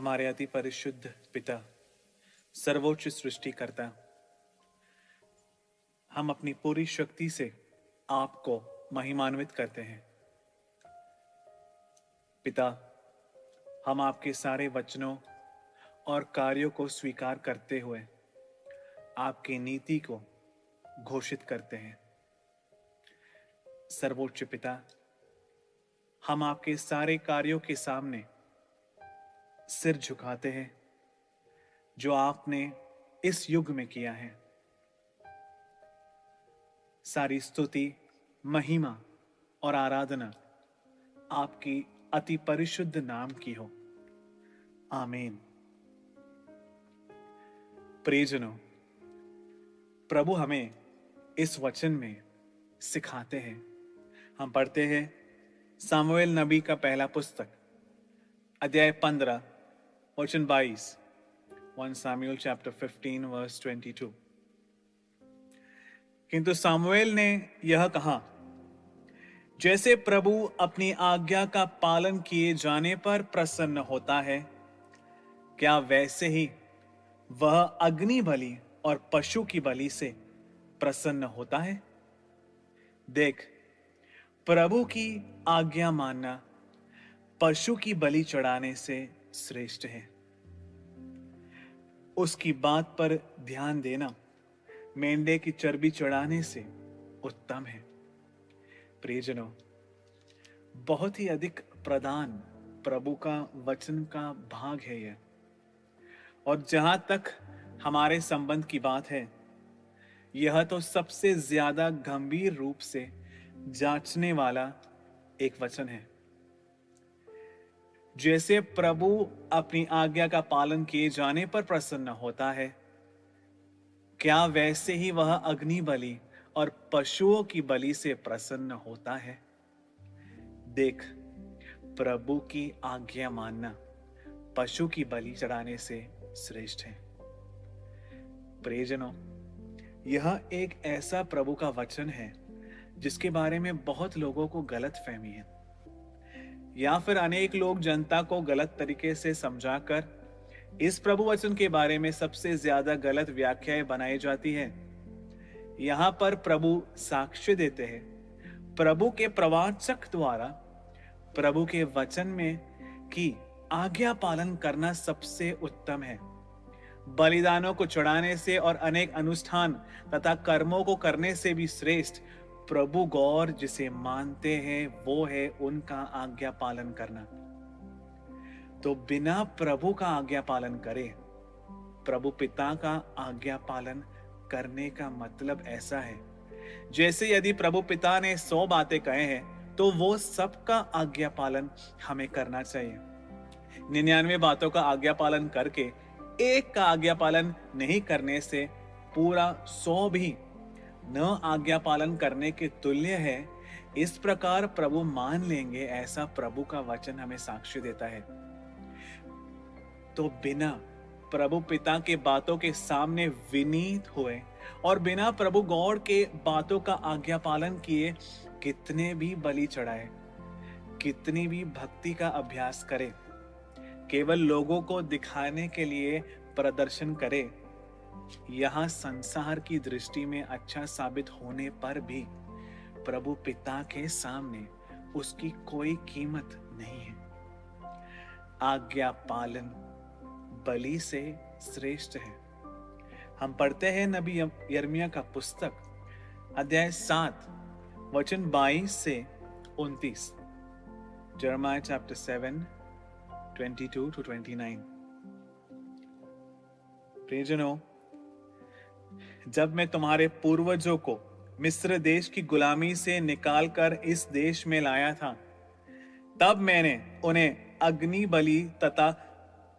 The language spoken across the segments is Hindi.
हमारे अति परिशुद्ध पिता, सर्वोच्च सृष्टिकर्ता, हम अपनी पूरी शक्ति से आपको महिमान्वित करते हैं। पिता, हम आपके सारे वचनों और कार्यों को स्वीकार करते हुए आपकी नीति को घोषित करते हैं। सर्वोच्च पिता, हम आपके सारे कार्यों के सामने सिर झुकाते हैं जो आपने इस युग में किया है। सारी स्तुति, महिमा और आराधना आपकी अति परिशुद्ध नाम की हो। आमीन। प्रियजनों, प्रभु हमें इस वचन में सिखाते हैं। हम पढ़ते हैं सामुएल नबी का पहला पुस्तक, अध्याय 15 वचन 22, 1 Samuel chapter 15 verse 22। किंतु सामुएल ने यह कहा, जैसे प्रभु अपनी आज्ञा का पालन किए जाने पर प्रसन्न होता है, क्या वैसे ही वह अग्नि बलि और पशु की बलि से प्रसन्न होता है? देख, प्रभु की आज्ञा मानना पशु की बलि चढ़ाने से श्रेष्ठ है। उसकी बात पर ध्यान देना मेंढे की चर्बी चढ़ाने से उत्तम है। प्रियजनों, बहुत ही अधिक प्रदान प्रभु का वचन का भाग है यह। और जहां तक हमारे संबंध की बात है, यह तो सबसे ज्यादा गंभीर रूप से जांचने वाला एक वचन है। जैसे प्रभु अपनी आज्ञा का पालन किए जाने पर प्रसन्न होता है, क्या वैसे ही वह अग्नि बलि और पशुओं की बलि से प्रसन्न होता है? देख, प्रभु की आज्ञा मानना पशु की बलि चढ़ाने से श्रेष्ठ है। प्रियजनों, यह एक ऐसा प्रभु का वचन है जिसके बारे में बहुत लोगों को गलत फहमी है, या फिर अनेक लोग जनता को गलत तरीके से समझाकर इस प्रभु वचन के बारे में सबसे ज्यादा गलत व्याख्याएं बनाई जाती है। यहां पर प्रभु साक्ष्य देते हैं, प्रभु के प्रवाचक द्वारा प्रभु के वचन में की आज्ञा पालन करना सबसे उत्तम है। बलिदानों को चढ़ाने से और अनेक अनुष्ठान तथा कर्मों को करने से भी श्रेष्ठ प्रभु गौर जिसे मानते हैं वो है उनका आज्ञा पालन करना। तो बिना प्रभु का आज्ञा पालन करे, प्रभु पिता का आज्ञा पालन करने का मतलब ऐसा है जैसे यदि प्रभु पिता ने 100 बातें कहे हैं तो वो सबका आज्ञा पालन हमें करना चाहिए। 99 बातों का आज्ञा पालन करके एक का आज्ञा पालन नहीं करने से पूरा 100 भी न आज्ञा पालन करने के तुल्य है। इस प्रकार प्रभु मान लेंगे, ऐसा प्रभु का वचन हमें साक्ष्य देता है। तो बिना प्रभु पिता के बातों के सामने विनीत हुए और बिना प्रभु गॉड के बातों का आज्ञा पालन किए कितने भी बलि चढ़ाए, कितनी भी भक्ति का अभ्यास करे, केवल लोगों को दिखाने के लिए प्रदर्शन करे, यहां संसार की दृष्टि में अच्छा साबित होने पर भी प्रभु पिता के सामने उसकी कोई कीमत नहीं है। आज्ञा पालन बलि से श्रेष्ठ है। हम पढ़ते हैं नबी यिर्मयाह का पुस्तक, अध्याय 7 वचन 22 से 29। Jeremiah chapter 7 22 to 29। प्रियजनों, जब मैं तुम्हारे पूर्वजों को मिस्र देश की गुलामी से निकालकर इस देश में लाया था, तब मैंने उन्हें अग्नि बलि तथा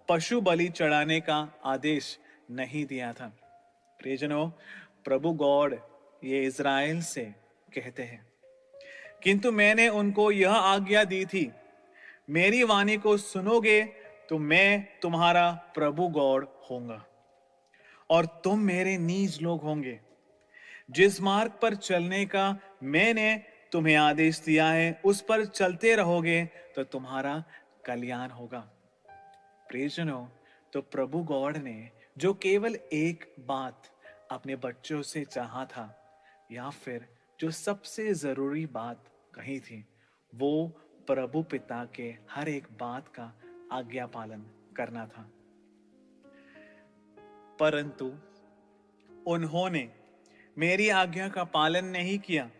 पशु बलि चढ़ाने का आदेश नहीं दिया था। प्रियजनों, प्रभु गॉड ये इज़राइल से कहते हैं, किंतु मैंने उनको यह आज्ञा दी थी, मेरी वाणी को सुनोगे तो मैं तुम्हारा प्रभु गॉड होऊंगा और तुम मेरे नीज लोग होंगे। जिस मार्ग पर चलने का मैंने तुम्हें आदेश दिया है उस पर चलते रहोगे तो तुम्हारा कल्याण होगा। प्रियजनों, तो प्रभु गॉड ने जो केवल एक बात अपने बच्चों से चाहा था, या फिर जो सबसे जरूरी बात कही थी, वो प्रभु पिता के हर एक बात का आज्ञा पालन करना था। परंतु उन्होंने मेरी आज्ञा का पालन नहीं किया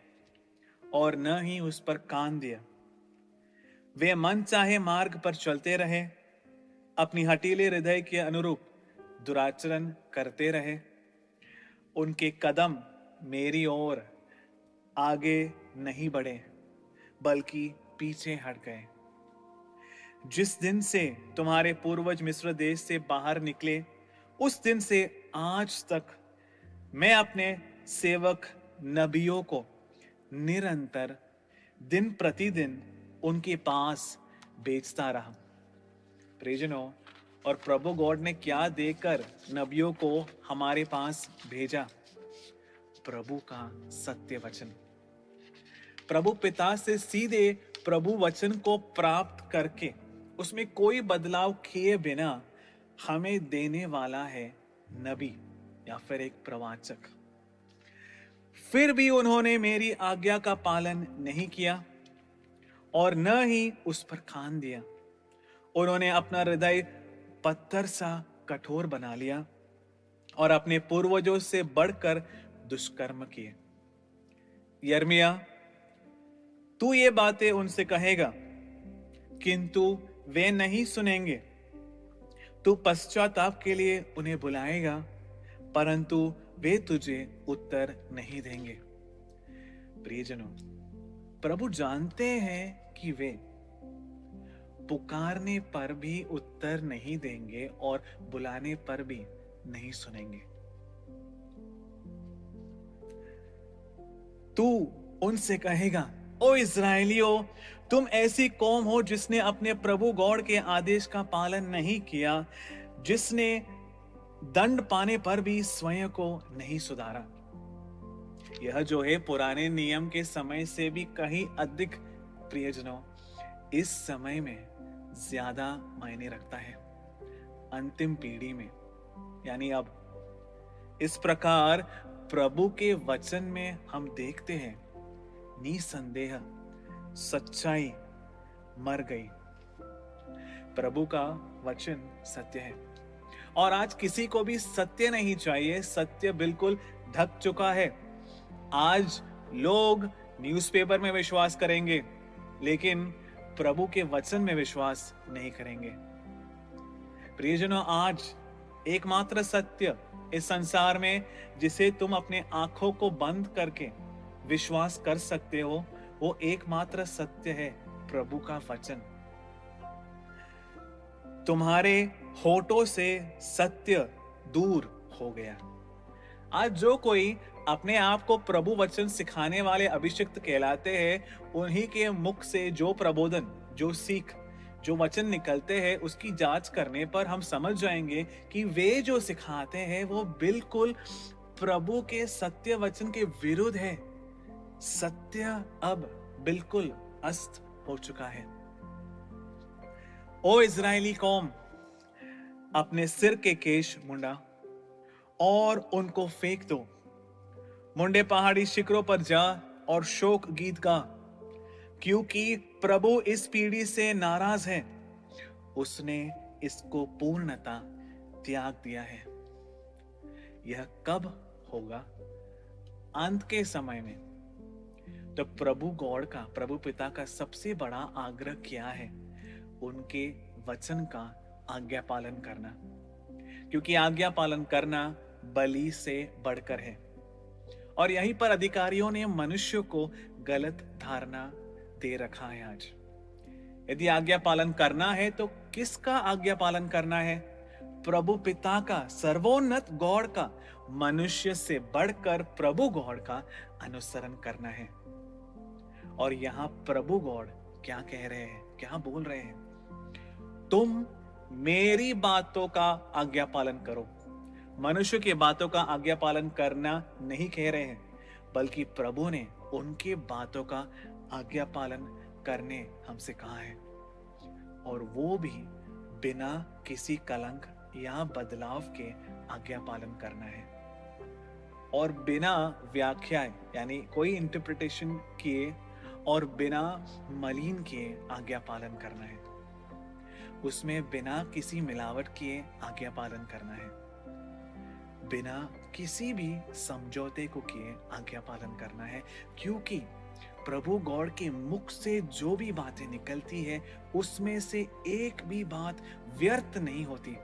और न ही उस पर कान दिया। वे मन चाहे मार्ग पर चलते रहे, अपनी हठीले हृदय के अनुरूप दुराचरण करते रहे। उनके कदम मेरी ओर आगे नहीं बढ़े, बल्कि पीछे हट गए। जिस दिन से तुम्हारे पूर्वज मिस्र देश से बाहर निकले, उस दिन से आज तक मैं अपने सेवक नबियों को निरंतर दिन प्रतिदिन उनके पास भेजता रहा। प्रियजनों, और प्रभु गॉड ने क्या देकर नबियों को हमारे पास भेजा? प्रभु का सत्य वचन। प्रभु पिता से सीधे प्रभु वचन को प्राप्त करके उसमें कोई बदलाव किए बिना हमें देने वाला है नबी या फिर एक प्रवाचक। फिर भी उन्होंने मेरी आज्ञा का पालन नहीं किया और न ही उस पर कान दिया। उन्होंने अपना हृदय पत्थर सा कठोर बना लिया और अपने पूर्वजों से बढ़कर दुष्कर्म किए। यिर्मयाह, तू ये बातें उनसे कहेगा, किंतु वे नहीं सुनेंगे। तू पश्चाताप के लिए उन्हें बुलाएगा, परंतु वे तुझे उत्तर नहीं देंगे। प्रियजनों, प्रभु जानते हैं कि वे पुकारने पर भी उत्तर नहीं देंगे और बुलाने पर भी नहीं सुनेंगे। तू उनसे कहेगा, ओ इस्राएलियों, तुम ऐसी कौम हो जिसने अपने प्रभु गॉड के आदेश का पालन नहीं किया, जिसने दंड पाने पर भी स्वयं को नहीं सुधारा। यह जो है पुराने नियम के समय से भी कहीं अधिक, प्रियजनों, इस समय में ज्यादा मायने रखता है, अंतिम पीढ़ी में, यानी अब। इस प्रकार प्रभु के वचन में हम देखते हैं निसंदेह सच्चाई मर गई। प्रभु का वचन सत्य है और आज किसी को भी सत्य नहीं चाहिए। सत्य बिल्कुल ढक चुका है। आज लोग न्यूज़पेपर में विश्वास करेंगे, लेकिन प्रभु के वचन में विश्वास नहीं करेंगे। प्रियजनों, आज एकमात्र सत्य इस संसार में जिसे तुम अपने आंखों को बंद करके विश्वास कर सकते हो, वो एकमात्र सत्य है प्रभु का वचन। तुम्हारे होठों से सत्य दूर हो गया। आज जो कोई अपने आप को प्रभु वचन सिखाने वाले अभिषिक्त कहलाते हैं, उन्हीं के मुख से जो प्रबोधन, जो सीख, जो वचन निकलते हैं, उसकी जांच करने पर हम समझ जाएंगे कि वे जो सिखाते हैं वो बिल्कुल प्रभु के सत्य वचन के विरुद्ध है। सत्य अब बिल्कुल अस्त हो चुका है। ओ इजरायली कौम, अपने सिर के केश मुंडा और उनको फेंक दो। मुंडे पहाड़ी शिखरों पर जा और शोक गीत गा, क्योंकि प्रभु इस पीढ़ी से नाराज है। उसने इसको पूर्णता त्याग दिया है। यह कब होगा? अंत के समय में। तो प्रभु गॉड का, प्रभु पिता का सबसे बड़ा आग्रह क्या है? उनके वचन का आज्ञा पालन करना, क्योंकि आज्ञा पालन करना बलि से बढ़कर है। और यहीं पर अधिकारियों ने मनुष्य को गलत धारणा दे रखा है। आज यदि आज्ञा पालन करना है तो किसका आज्ञा पालन करना है? प्रभु पिता का, सर्वोन्नत गॉड का। मनुष्य से बढ़कर प्रभु गॉड का अनुसरण करना है। और यहां प्रभु गॉड क्या कह रहे हैं, क्या बोल रहे हैं? तुम मेरी बातों का आज्ञा पालन करो। मनुष्य की बातों का आज्ञा पालन करना नहीं कह रहे हैं, बल्कि प्रभु ने उनके बातों का आज्ञा पालन करने हमसे कहा है, और वो भी बिना किसी कलंक या बदलाव के आज्ञा पालन करना है और बिना व्याख्या यानी कोई इंटरप्रिटेशन किए और बिना मलिन किए आज्ञा पालन करना है। उसमें बिना किसी मिलावट किए आज्ञा पालन करना है, बिना किसी भी समझौते को किए आज्ञा पालन करना है, क्योंकि प्रभु गॉड के मुख से जो भी बातें निकलती है उसमें से एक भी बात व्यर्थ नहीं होती,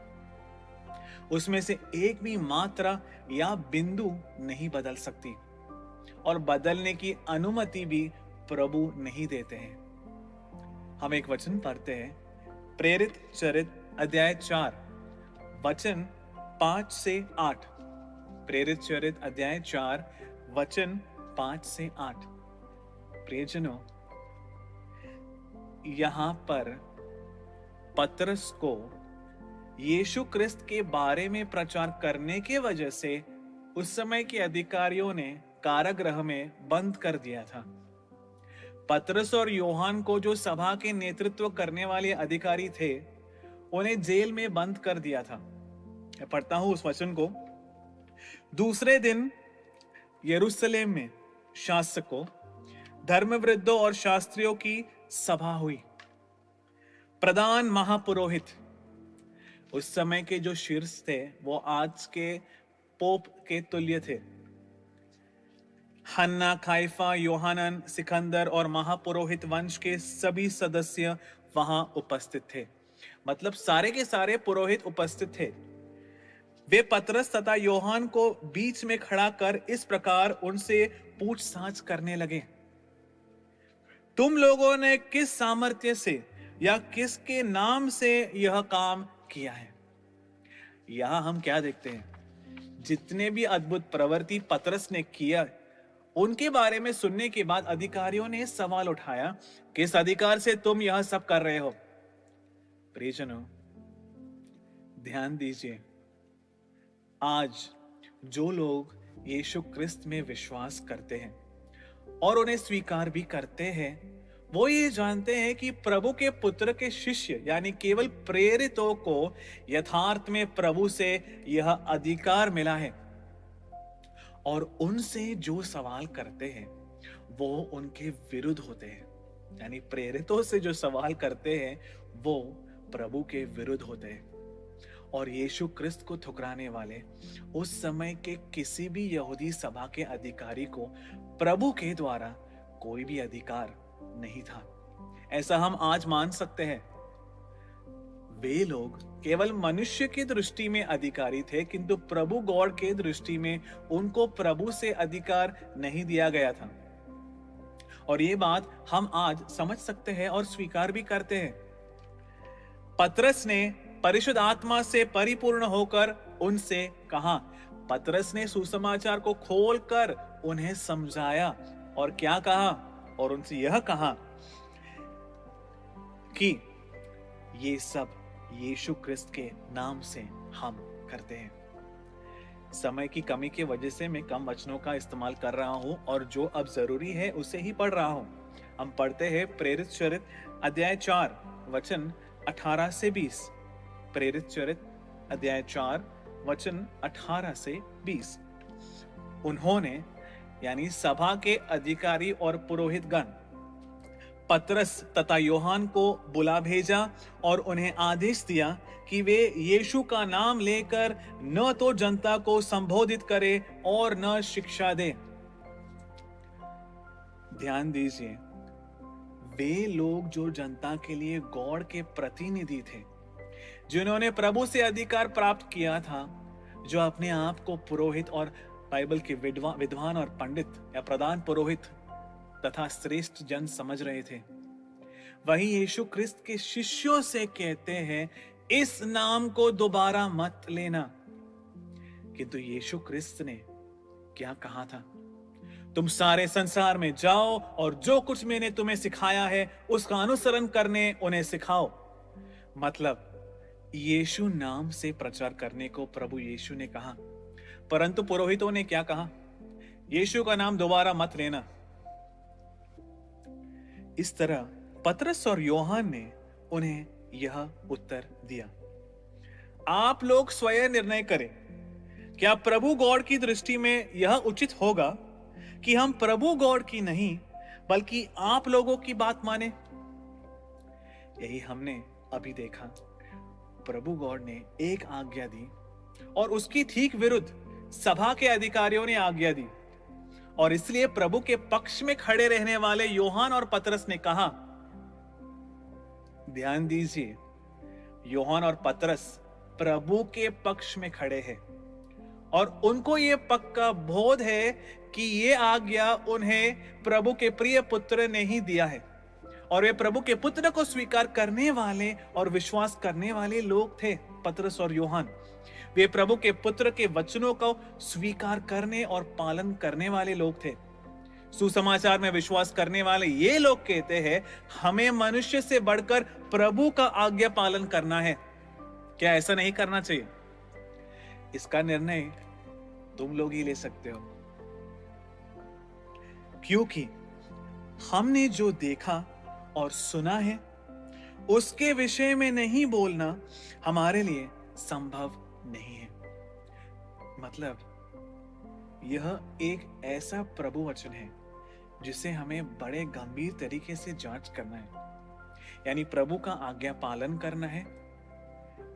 उसमें से एक भी मात्रा या बिंदु नहीं बदल सकती और बदलने की अनुमति भी प्रभु नहीं देते हैं। हम एक वचन पढ़ते हैं, प्रेरित चरित अध्याय 4 वचन 5 से 8। प्रेरित चरित अध्याय 4 वचन 5 से 8। प्रियजनों, यहां पर पतरस को यीशु क्रिस्त के बारे में प्रचार करने के वजह से उस समय के अधिकारियों ने कारागृह में बंद कर दिया था। पतरस और यूहन्ना को, जो सभा के नेतृत्व करने वाले अधिकारी थे, उन्हें जेल में बंद कर दिया था। मैं पढ़ता हूं उस वचन को। दूसरे दिन यरूशलेम में शासकों, धर्मवृद्धों और शास्त्रियों की सभा हुई। प्रधान महापुरोहित, उस समय के जो शीर्ष थे वो आज के पोप के तुल्य थे, हन्ना, काइफा, योहानन, सिकंदर और महापुरोहित वंश के सभी सदस्य वहां उपस्थित थे। मतलब सारे के सारे पुरोहित उपस्थित थे। वे पतरस तथा योहान को बीच में खड़ा कर इस प्रकार उनसे पूछताछ करने लगे, तुम लोगों ने किस सामर्थ्य से या किसके नाम से यह काम किया है? यहां हम क्या देखते हैं? जितने भी अद्भुत प्रवृत्ति पतरस ने किया, उनके बारे में सुनने के बाद अधिकारियों ने सवाल उठाया, किस अधिकार से तुम यह सब कर रहे हो? प्रियजनों, ध्यान दीजिए, आज जो लोग यीशु क्रिस्त में विश्वास करते हैं और उन्हें स्वीकार भी करते हैं, वो ये जानते हैं कि प्रभु के पुत्र के शिष्य यानी केवल प्रेरितों को यथार्थ में प्रभु से यह अधिकार मिला है और उनसे जो सवाल करते हैं वो उनके विरुद्ध होते हैं। यानी प्रेरितों से जो सवाल करते हैं वो प्रभु के विरुद्ध होते हैं और यीशु क्रिस्त को ठुकराने वाले उस समय के किसी भी यहूदी सभा के अधिकारी को प्रभु के द्वारा कोई भी अधिकार नहीं था। ऐसा हम आज मान सकते हैं। वे लोग केवल मनुष्य की दृष्टि में अधिकारी थे, किंतु प्रभु गॉड के दृष्टि में उनको प्रभु से अधिकार नहीं दिया गया था। और ये बात हम आज समझ सकते हैं और स्वीकार भी करते हैं। पतरस ने परिशुद्ध आत्मा से परिपूर्ण होकर उनसे कहा। पतरस ने सुसमाचार को खोलकर उन्हें समझाया और क्या कहा? और उनसे यह कहा कि ये सब यीशु क्रिस्त के नाम से हम करते हैं। समय की कमी की वजह से मैं कम वचनों का इस्तेमाल कर रहा हूं और जो अब जरूरी है उसे ही पढ़ रहा हूं। हम पढ़ते हैं प्रेरित चरित अध्याय 4 वचन 18 से 20। प्रेरित चरित अध्याय 4 वचन 18 से 20। उन्होंने यानी सभा के अधिकारी और पुरोहितगण पतरस तथा यूहन्ना को बुला भेजा और उन्हें आदेश दिया कि वे यीशु का नाम लेकर न तो जनता को संबोधित करे और न शिक्षा दे। ध्यान दीजिए, वे लोग जो जनता के लिए गॉड के प्रतिनिधि थे, जिन्होंने प्रभु से अधिकार प्राप्त किया था, जो अपने आप को पुरोहित और बाइबल के विद्वान और पंडित या प्रधान पुरोहित तथा श्रेष्ठ जन समझ रहे थे, वही यीशु क्रिस्त के शिष्यों से कहते हैं, इस नाम को दोबारा मत लेना। किंतु यीशु क्रिस्त ने क्या कहा था? तुम सारे संसार में जाओ और जो कुछ मैंने तुम्हें सिखाया है उसका अनुसरण करने उन्हें सिखाओ। मतलब यीशु नाम से प्रचार करने को प्रभु यीशु ने कहा, परंतु पुरोहितों ने क्या कहा? यीशु का नाम दोबारा मत लेना। इस तरह पतरस और यूहन्ना ने उन्हें यह उत्तर दिया, आप लोग स्वयं निर्णय करें, क्या प्रभु गॉड की दृष्टि में यह उचित होगा कि हम प्रभु गॉड की नहीं बल्कि आप लोगों की बात माने? यही हमने अभी देखा। प्रभु गॉड ने एक आज्ञा दी और उसकी ठीक विरुद्ध सभा के अधिकारियों ने आज्ञा दी, और इसलिए प्रभु के पक्ष में खड़े रहने वाले योहान और पतरस ने कहा, ध्यान दीजिए, योहान और पतरस प्रभु के पक्ष में खड़े हैं और उनको यह पक्का बोध है कि यह आज्ञा उन्हें प्रभु के प्रिय पुत्र ने ही दिया है, और वे प्रभु के पुत्र को स्वीकार करने वाले और विश्वास करने वाले लोग थे। पतरस और योहान, वे प्रभु के पुत्र के वचनों को स्वीकार करने और पालन करने वाले लोग थे। सुसमाचार में विश्वास करने वाले ये लोग कहते हैं, हमें मनुष्य से बढ़कर प्रभु का आज्ञा पालन करना है। क्या ऐसा नहीं करना चाहिए? इसका निर्णय तुम लोग ही ले सकते हो, क्योंकि हमने जो देखा और सुना है उसके विषय में नहीं बोलना हमारे लिए संभव नहीं है। मतलब यह एक ऐसा प्रभु वचन है जिसे हमें बड़े गंभीर तरीके से जांच करना है, यानी प्रभु का आज्ञा पालन करना है।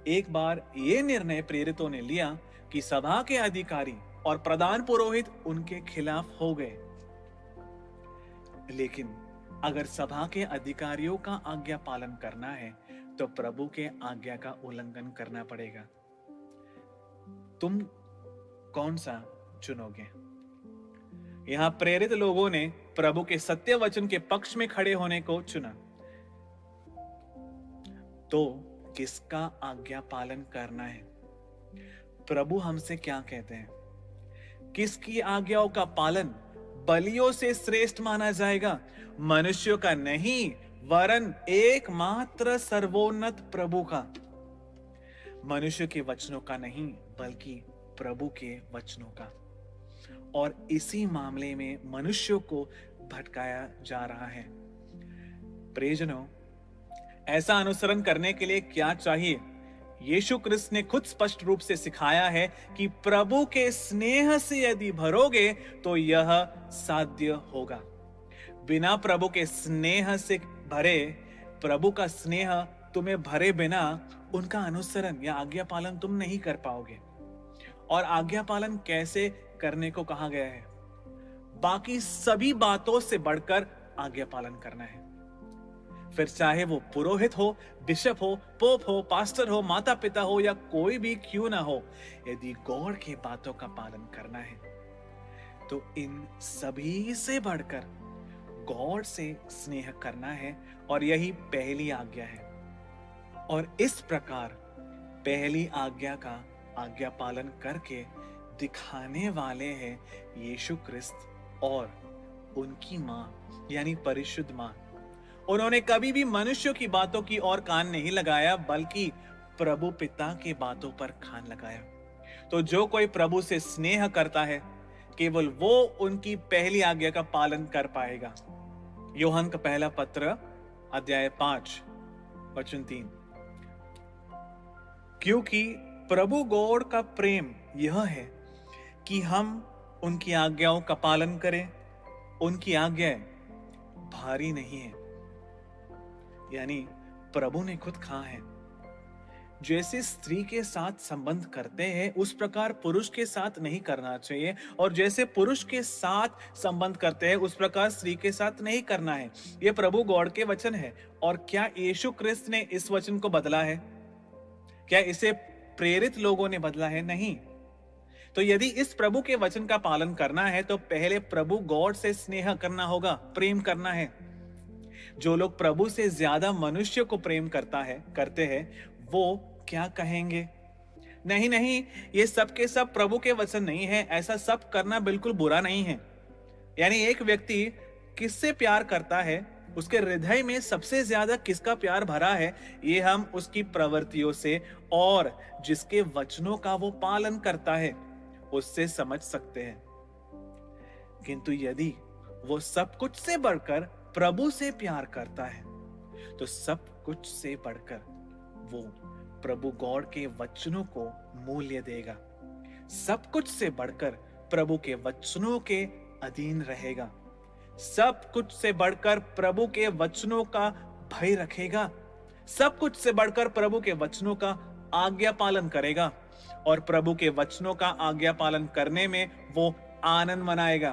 एक बार यह निर्णय प्रेरितों ने लिया कि सभा के अधिकारी और प्रधान पुरोहित उनके खिलाफ हो गए, लेकिन अगर सभा के अधिकारियों का आज्ञा पालन करना है तो प्रभु के आज्ञा का उल्लंघन करना पड़ेगा। तुम कौन सा चुनोगे? यहां प्रेरित लोगों ने प्रभु के सत्य वचन के पक्ष में खड़े होने को चुना, तो किसका आज्ञा पालन करना है? प्रभु हमसे क्या कहते हैं? किसकी आज्ञाओं का पालन बलियों से श्रेष्ठ माना जाएगा? मनुष्यों का नहीं, वरन एकमात्र सर्वोन्नत प्रभु का। मनुष्य के वचनों का नहीं बल्कि प्रभु के वचनों का। और इसी मामले में मनुष्यों को भटकाया जा रहा है। प्रियजनों, ऐसा अनुसरण करने के लिए क्या चाहिए? यीशु क्रिस्त ने खुद स्पष्ट रूप से सिखाया है कि प्रभु के स्नेह से यदि भरोगे तो यह साध्य होगा। बिना प्रभु के स्नेह से भरे, प्रभु का स्नेह तुम्हें भरे बिना उनका अनुसरण या आज्ञा पालन तुम नहीं कर पाओगे। और आज्ञा पालन कैसे करने को कहा गया है? बाकी सभी बातों से बढ़कर आज्ञा पालन करना है। फिर चाहे वो पुरोहित हो, बिशप हो, पोप हो, पास्टर हो, माता पिता हो या कोई भी क्यों ना हो, यदि गॉड की बातों का पालन करना है तो इन सभी से बढ़कर गॉड से स्नेह करना है, और यही पहली आज्ञा है। और इस प्रकार पहली आज्ञा का आज्ञा पालन करके दिखाने वाले हैं यीशु क्रिस्त और उनकी मां यानी परिशुद्ध मां। उन्होंने कभी भी मनुष्यों की बातों की ओर कान नहीं लगाया, बल्कि प्रभु पिता की बातों पर कान लगाया। तो जो कोई प्रभु से स्नेह करता है, केवल वो उनकी पहली आज्ञा का पालन कर पाएगा। योहन का पहला पत्र अध्याय 5 वचन 3। क्योंकि प्रभु गॉड का प्रेम यह है कि हम उनकी आज्ञाओं का पालन करें। उनकी आज्ञाएं भारी नहीं है, यानी प्रभु ने खुद कहा है, जैसे स्त्री के साथ संबंध करते हैं उस प्रकार पुरुष के साथ नहीं करना चाहिए, और जैसे पुरुष के साथ संबंध करते हैं उस प्रकार स्त्री के साथ नहीं करना है। यह प्रभु गॉड के वचन है। और क्या यीशु क्रिस्त ने इस वचन को बदला है? क्या इसे प्रेरित लोगों ने बदला है? नहीं। तो यदि इस प्रभु के वचन का पालन करना है तो पहले प्रभु गॉड से स्नेह करना होगा, प्रेम करना है। जो लोग प्रभु से ज्यादा मनुष्य को प्रेम करते हैं वो क्या कहेंगे? नहीं नहीं, ये सब के सब प्रभु के वचन नहीं है। ऐसा सब करना बिल्कुल बुरा नहीं है। यानी एक व्यक्ति किससे प्यार करता है, उसके हृदय में सबसे ज्यादा किसका प्यार भरा है, ये हम उसकी प्रवृत्तियों से और जिसके वचनों का वो पालन करता है उससे समझ सकते हैं। किंतु यदि वो सब कुछ से बढ़कर प्रभु से प्यार करता है तो सब कुछ से बढ़कर वो प्रभु गॉड के वचनों को मूल्य देगा, सब कुछ से बढ़कर प्रभु के वचनों के अधीन रहेगा, सब कुछ से बढ़कर प्रभु के वचनों का भय रखेगा, सब कुछ से बढ़कर प्रभु के वचनों का आज्ञा पालन करेगा और प्रभु के वचनों का आज्ञा पालन करने में वो आनंद मनाएगा।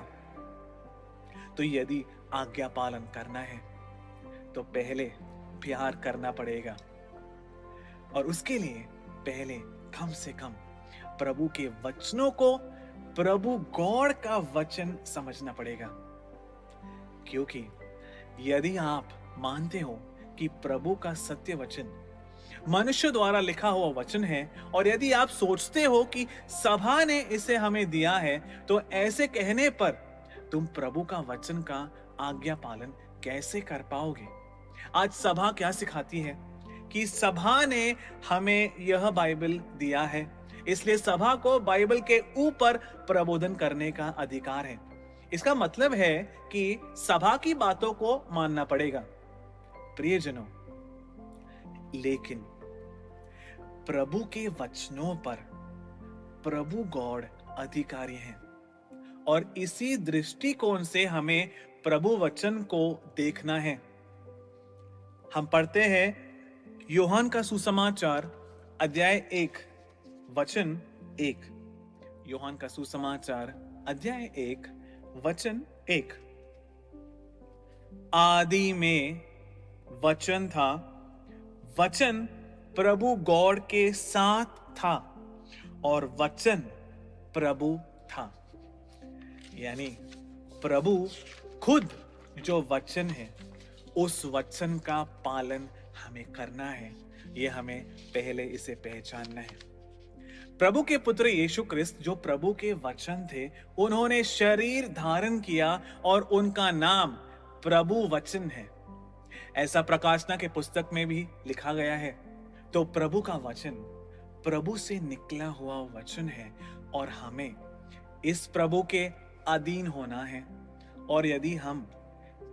तो यदि आज्ञा पालन करना है तो पहले प्यार करना पड़ेगा और उसके लिए पहले कम से कम प्रभु के वचनों को प्रभु गॉड का वचन समझना पड़ेगा। क्योंकि यदि आप मानते हो कि प्रभु का सत्य वचन मनुष्य द्वारा लिखा हुआ वचन है और यदि आप सोचते हो कि सभा ने इसे हमें दिया है, तो ऐसे कहने पर तुम प्रभु का वचन का आज्ञा पालन कैसे कर पाओगे? आज सभा क्या सिखाती है कि सभा ने हमें यह बाइबल दिया है, इसलिए सभा को बाइबल के ऊपर प्रबोधन करने का अधिकार है। इसका मतलब है कि सभा की बातों को मानना पड़ेगा। प्रियजनों, लेकिन प्रभु के वचनों पर प्रभु गॉड अधिकारी हैं और इसी दृष्टिकोण से हमें प्रभु वचन को देखना है। हम पढ़ते हैं यूहन्ना का सुसमाचार अध्याय 1 वचन 1। यूहन्ना का सुसमाचार अध्याय 1 वचन 1। आदि में वचन था, वचन प्रभु गॉड के साथ था और वचन प्रभु था। यानी प्रभु खुद जो वचन है, उस वचन का पालन हमें करना है। यह हमें पहले इसे पहचानना है। प्रभु के पुत्र यीशु क्रिस्त जो प्रभु के वचन थे, उन्होंने शरीर धारण किया और उनका नाम प्रभु वचन है। ऐसा प्रकाशना के पुस्तक में भी लिखा गया है। तो प्रभु का वचन प्रभु से निकला हुआ वचन है और हमें इस प्रभु के अधीन होना है। और यदि हम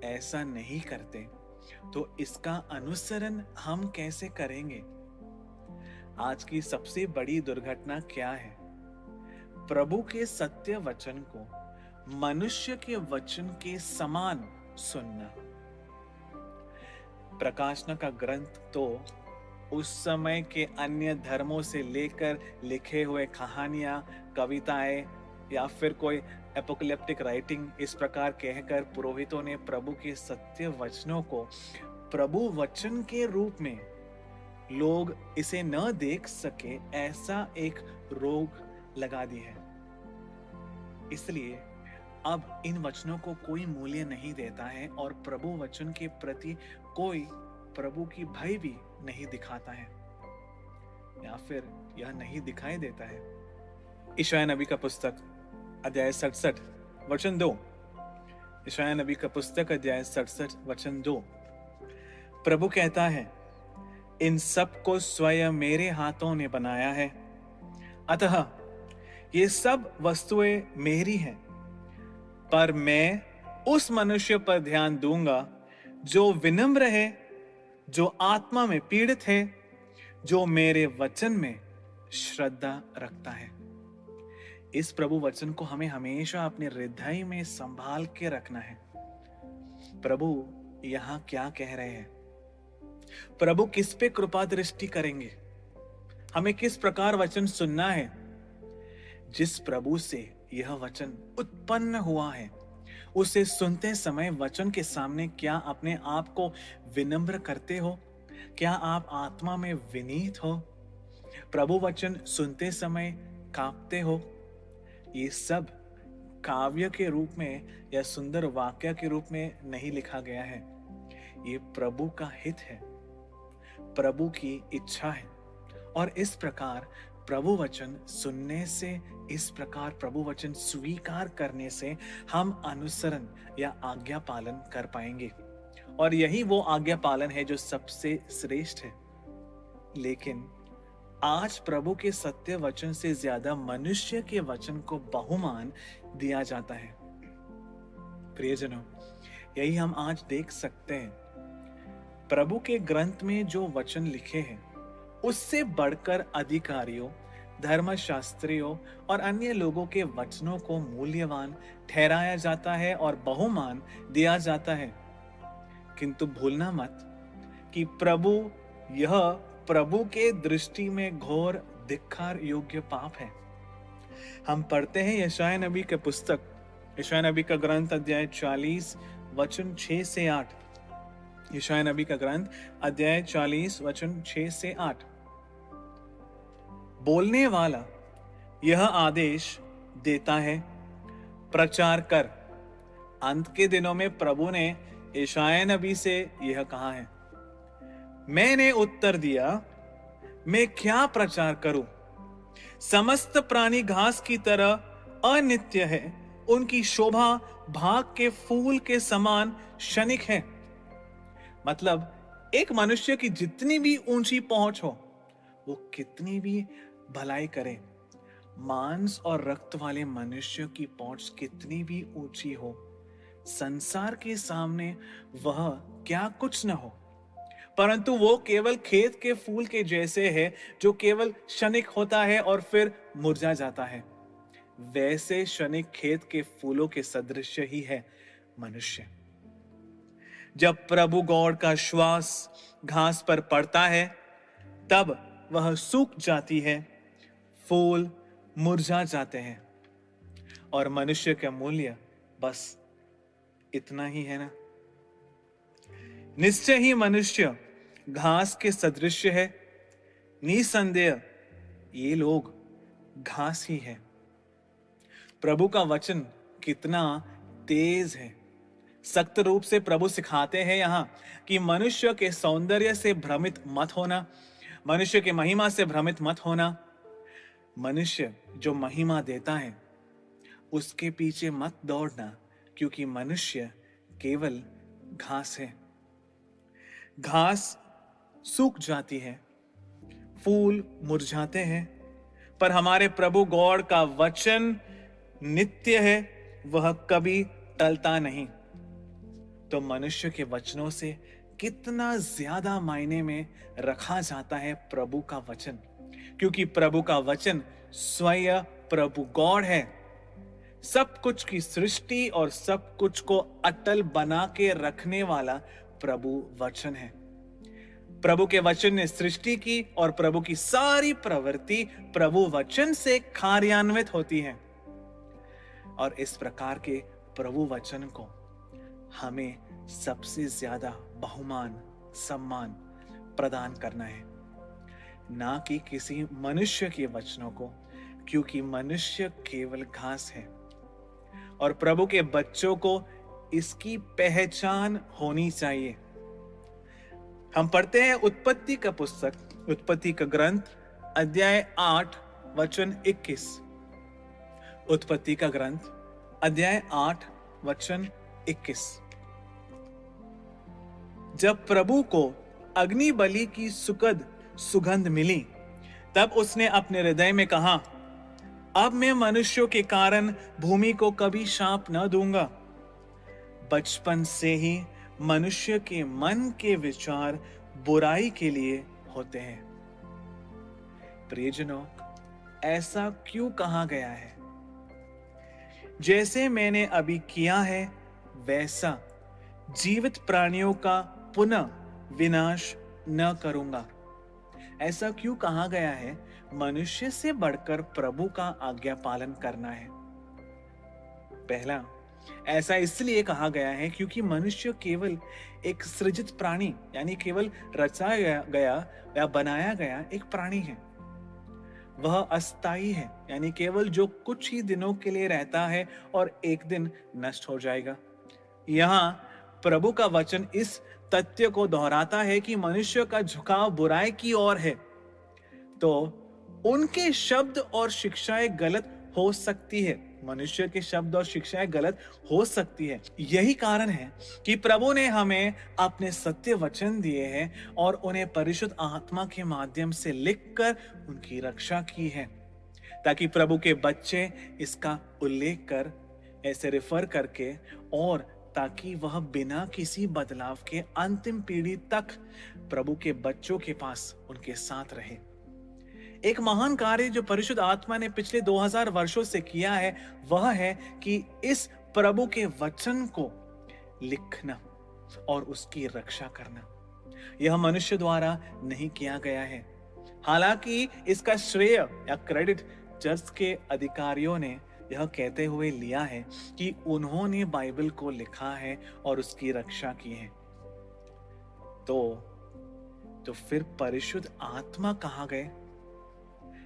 ऐसा नहीं करते तो इसका अनुसरण हम कैसे करेंगे? आज की सबसे बड़ी दुर्घटना क्या है? प्रभु के सत्य वचन को मनुष्य के वचन के समान सुनना। प्रकाशना का ग्रंथ तो उस समय के अन्य धर्मों से लेकर लिखे हुए कहानियां, कविताएं या फिर कोई एपोकलिप्टिक राइटिंग, इस प्रकार कहकर पुरोहितों ने प्रभु के सत्य वचनों को प्रभु वचन के रूप में लोग इसे न देख सके, ऐसा एक रोग लगा दी है। इसलिए अब इन वचनों को कोई मूल्य नहीं देता है और प्रभु वचन के प्रति कोई प्रभु की भय भी नहीं दिखाता है, या फिर यह नहीं दिखाई देता है। यशायाह नबी का पुस्तक अध्याय 67 वचन 2। यशायाह नबी का पुस्तक अध्याय 67 वचन 2। प्रभु कहता है, इन सब को स्वयं मेरे हाथों ने बनाया है, अतः ये सब वस्तुएं मेरी हैं, पर मैं उस मनुष्य पर ध्यान दूंगा जो विनम्र है, जो आत्मा में पीड़ित है, जो मेरे वचन में श्रद्धा रखता है। इस प्रभु वचन को हमें हमेशा अपने हृदय में संभाल के रखना है। प्रभु यहां क्या कह रहे हैं? प्रभु किस पे कृपा दृष्टि करेंगे? हमें किस प्रकार वचन सुनना है? जिस प्रभु से यह वचन उत्पन्न हुआ है, उसे सुनते समय वचन के सामने क्या अपने आप को विनम्र करते हो? क्या आप आत्मा में विनीत हो? प्रभु वचन सुनते समय कांपते हो? ये सब काव्य के रूप में या सुंदर वाक्य के रूप में नहीं लिखा गया है। ये प्रभु का हित है, प्रभु की इच्छा है। और इस प्रकार प्रभु वचन सुनने से, इस प्रकार प्रभु वचन स्वीकार करने से हम अनुसरण या आज्ञा पालन कर पाएंगे। और यही वो आज्ञा पालन है जो सबसे श्रेष्ठ है। लेकिन आज प्रभु के सत्य वचन से ज्यादा मनुष्य के वचन को बहुमान दिया जाता है। प्रियजनों, यही हम आज देख सकते हैं। प्रभु के ग्रंथ में जो वचन लिखे हैं उससे बढ़कर अधिकारियों, धर्मशास्त्रियों और अन्य लोगों के वचनों को मूल्यवान ठहराया जाता है और बहुमान दिया जाता है। किंतु भूलना मत कि यह प्रभु के दृष्टि में घोर धिक्कार योग्य पाप है। हम पढ़ते हैं यशायाह नबी के पुस्तक, यशायाह नबी का ग्रंथ अध्याय 40 वचन 6 से 8। यशायाह नबी का ग्रंथ अध्याय 40 वचन 6 से 8। बोलने वाला यह आदेश देता है, प्रचार कर। अंत के दिनों में प्रभु ने यशायाह नबी से यह कहा है, मैंने उत्तर दिया, मैं क्या प्रचार करूं? समस्त प्राणी घास की तरह अनित्य है, उनकी शोभा भाग के फूल के समान क्षणिक है। मतलब एक मनुष्य की जितनी भी ऊंची पहुंच हो, वो कितनी भी भलाई करे, मांस और रक्त वाले मनुष्य की पहुंच कितनी भी ऊंची हो, संसार के सामने वह क्या कुछ न हो, परंतु वो केवल खेत के फूल के जैसे है, जो केवल क्षणिक होता है और फिर मुरझा जाता है। वैसे क्षणिक खेत के फूलों के सदृश ही है मनुष्य। जब प्रभु गॉड का श्वास घास पर पड़ता है, तब वह सूख जाती है, फूल मुरझा जाते हैं, और मनुष्य का मूल्य बस इतना ही है ना। निश्चय ही मनुष्य घास के सदृश है, निसंदेह ये लोग घास ही है। प्रभु का वचन कितना तेज है। सख्त रूप से प्रभु सिखाते हैं यहां कि मनुष्य के सौंदर्य से भ्रमित मत होना, मनुष्य के महिमा से भ्रमित मत होना। मनुष्य जो महिमा देता है उसके पीछे मत दौड़ना, क्योंकि मनुष्य केवल घास है। घास सूख जाती है, फूल मुरझाते हैं, पर हमारे प्रभु गॉड का वचन नित्य है, वह कभी टलता नहीं। तो मनुष्य के वचनों से कितना ज्यादा मायने में रखा जाता है प्रभु का वचन, क्योंकि प्रभु का वचन स्वयं प्रभु गॉड है। सब कुछ की सृष्टि और सब कुछ को अटल बना के रखने वाला प्रभु वचन है। प्रभु के वचन ने सृष्टि की और प्रभु की सारी प्रवृत्ति प्रभु वचन से कार्यान्वित होती है। और इस प्रकार के प्रभु वचन को हमें सबसे ज्यादा बहुमान, सम्मान प्रदान करना है, ना कि किसी मनुष्य के वचनों को, क्योंकि मनुष्य केवल घास है। और प्रभु के बच्चों को इसकी पहचान होनी चाहिए। हम पढ़ते हैं उत्पत्ति का पुस्तक, उत्पत्ति का ग्रंथ अध्याय 8 वचन 21। उत्पत्ति का ग्रंथ अध्याय 8 वचन 21। जब प्रभु को अग्नि बलि की सुखद सुगंध मिली, तब उसने अपने हृदय में कहा, अब मैं मनुष्यों के कारण भूमि को कभी शाप न दूंगा। बचपन से ही मनुष्य के मन के विचार बुराई के लिए होते हैं। प्रियजनों, ऐसा क्यों कहा गया है? जैसे मैंने अभी किया है, वैसा जीवित प्राणियों का पुनः विनाश न करूंगा। ऐसा क्यों कहा गया है? मनुष्य से बढ़कर प्रभु का आज्ञा पालन करना है। पहला, ऐसा इसलिए कहा गया है क्योंकि मनुष्य केवल एक सृजित प्राणी, यानी केवल रचाया गया या बनाया गया एक प्राणी है। वह अस्थायी है, यानी केवल जो कुछ ही दिनों के लिए रहता है और एक दिन नष्ट हो जाएगा। यहां प्रभु का वचन इस तथ्य को दोहराता है कि मनुष्य का झुकाव बुराई की ओर है, तो उनके शब्द और शिक्षाएं गलत हो सकती है। मनुष्य के शब्द और शिक्षाएं गलत हो सकती है। यही कारण है कि प्रभु ने हमें अपने सत्य वचन दिए हैं और उन्हें परिशुद्ध आत्मा के माध्यम से लिखकर उनकी रक्षा की है, ताकि प्रभु के बच्चे इसका उल्लेख कर, ऐसे रेफर करके और ताकि वह बिना किसी बदलाव के अंतिम पीढ़ी तक प्रभु के बच्चों के पास उनके साथ रहे। एक महान कार्य जो परिशुद्ध आत्मा ने पिछले 2000 वर्षों से किया है वह है कि इस प्रभु के वचन को लिखना और उसकी रक्षा करना। यह मनुष्य द्वारा नहीं किया गया है। हालांकि इसका श्रेय या क्रेडिट चर्च के अधिकारियों ने यह कहते हुए लिया है कि उन्होंने बाइबल को लिखा है और उसकी रक्षा की है। तो फिर परिशुद्ध आत्मा कहाँ गए?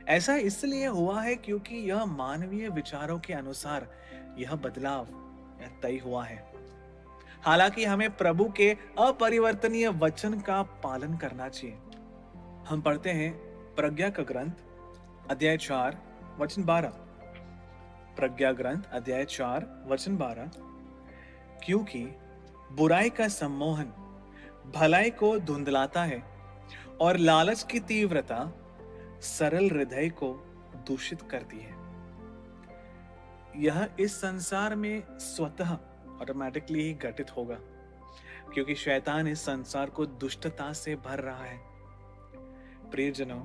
ऐसा इसलिए हुआ है क्योंकि यह मानवीय विचारों के अनुसार यह बदलाव तय हुआ है। हालांकि हमें प्रभु के अपरिवर्तनीय वचन का पालन करना चाहिए। हम पढ़ते हैं प्रज्ञा का ग्रंथ अध्याय 4 वचन 12। प्रज्ञा ग्रंथ अध्याय 4 वचन 12, क्योंकि बुराई का सम्मोहन भलाई को धुंधलाता है और लालच की तीव्रता सरल हृदय को दूषित करती है। यह इस संसार में स्वतः ऑटोमेटिकली ही घटित होगा, क्योंकि शैतान इस संसार को दुष्टता से भर रहा है। प्रियजनों,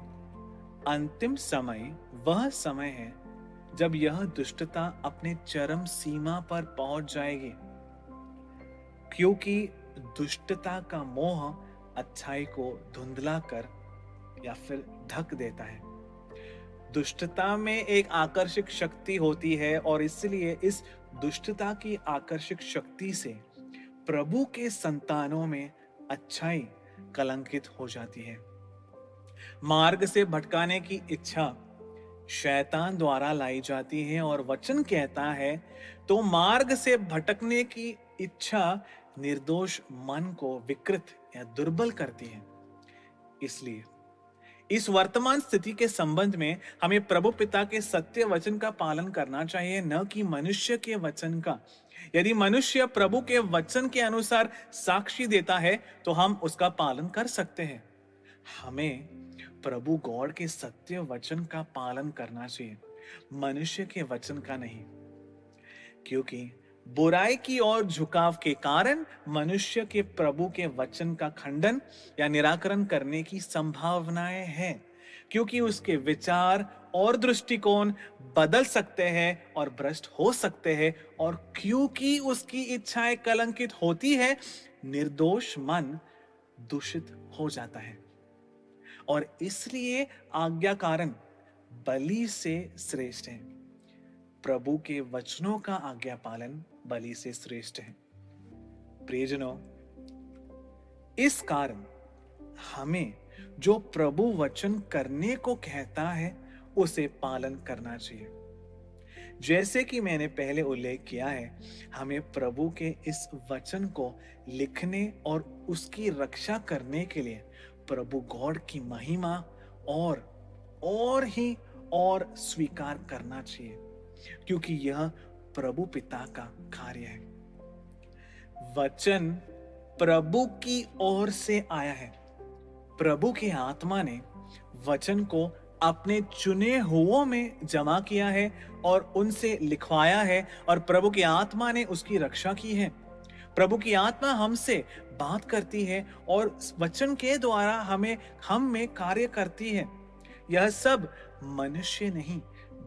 अंतिम समय वह समय है जब यह दुष्टता अपने चरम सीमा पर पहुंच जाएगी, क्योंकि दुष्टता का मोह अच्छाई को धुंधला कर या फिर ढक देता है। दुष्टता में एक आकर्षक शक्ति होती है और इसलिए इस दुष्टता की आकर्षक शक्ति से प्रभु के संतानों में अच्छाई कलंकित हो जाती है। मार्ग से भटकाने की इच्छा शैतान द्वारा लाई जाती है और वचन कहता है तो मार्ग से भटकने की इच्छा निर्दोष मन को विकृत या दुर्बल करती है। इसलिए इस वर्तमान स्थिति के संबंध में हमें प्रभु पिता के सत्य वचन का पालन करना चाहिए, न कि मनुष्य के वचन का। यदि मनुष्य प्रभु के वचन के अनुसार साक्षी देता है तो हम उसका पालन कर सकते हैं। हमें प्रभु गॉड के सत्य वचन का पालन करना चाहिए, मनुष्य के वचन का नहीं, क्योंकि बुराई की ओर झुकाव के कारण मनुष्य के प्रभु के वचन का खंडन या निराकरण करने की संभावनाएं हैं, क्योंकि उसके विचार और दृष्टिकोण बदल सकते हैं और भ्रष्ट हो सकते हैं, और क्योंकि उसकी इच्छाएं कलंकित होती है, निर्दोष मन दूषित हो जाता है। और इसलिए आज्ञाकारण बलि से श्रेष्ठ है। प्रभु के वचनों का आज्ञा पालन बलि से श्रेष्ठ है। प्रियजनों, इस कारण हमें जो प्रभु वचन करने को कहता है उसे पालन करना चाहिए। जैसे कि मैंने पहले उल्लेख किया है, हमें प्रभु के इस वचन को लिखने और उसकी रक्षा करने के लिए प्रभु गॉड की महिमा और स्वीकार करना चाहिए, क्योंकि यह प्रभु पिता का कार्य है। वचन प्रभु की ओर से आया है। प्रभु की आत्मा ने वचन को अपने चुने हुओं में जमा किया है और उनसे लिखवाया है, और प्रभु की आत्मा ने उसकी रक्षा की है। प्रभु की आत्मा हमसे बात करती है और वचन के द्वारा हम में कार्य करती है। यह सब मनुष्य नहीं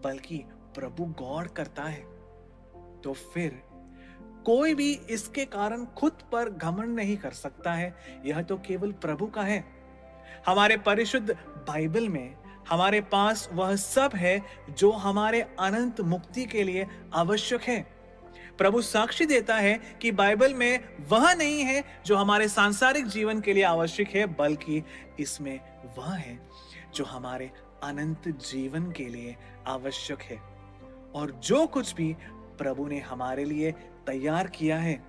बल्कि प्रभु गॉड करता है। तो फिर कोई भी इसके कारण खुद पर घमंड नहीं कर सकता है, यह तो केवल प्रभु का है। हमारे परिशुद्ध बाइबल में हमारे पास वह सब है जो हमारे अनंत मुक्ति के लिए आवश्यक है। प्रभु साक्षी देता है कि बाइबल में वह नहीं है जो हमारे सांसारिक जीवन के लिए आवश्यक है, बल्कि इसमें वह है जो हमारे अनंत जीवन के लिए आवश्यक है। और जो कुछ भी प्रभु ने हमारे लिए तैयार किया है,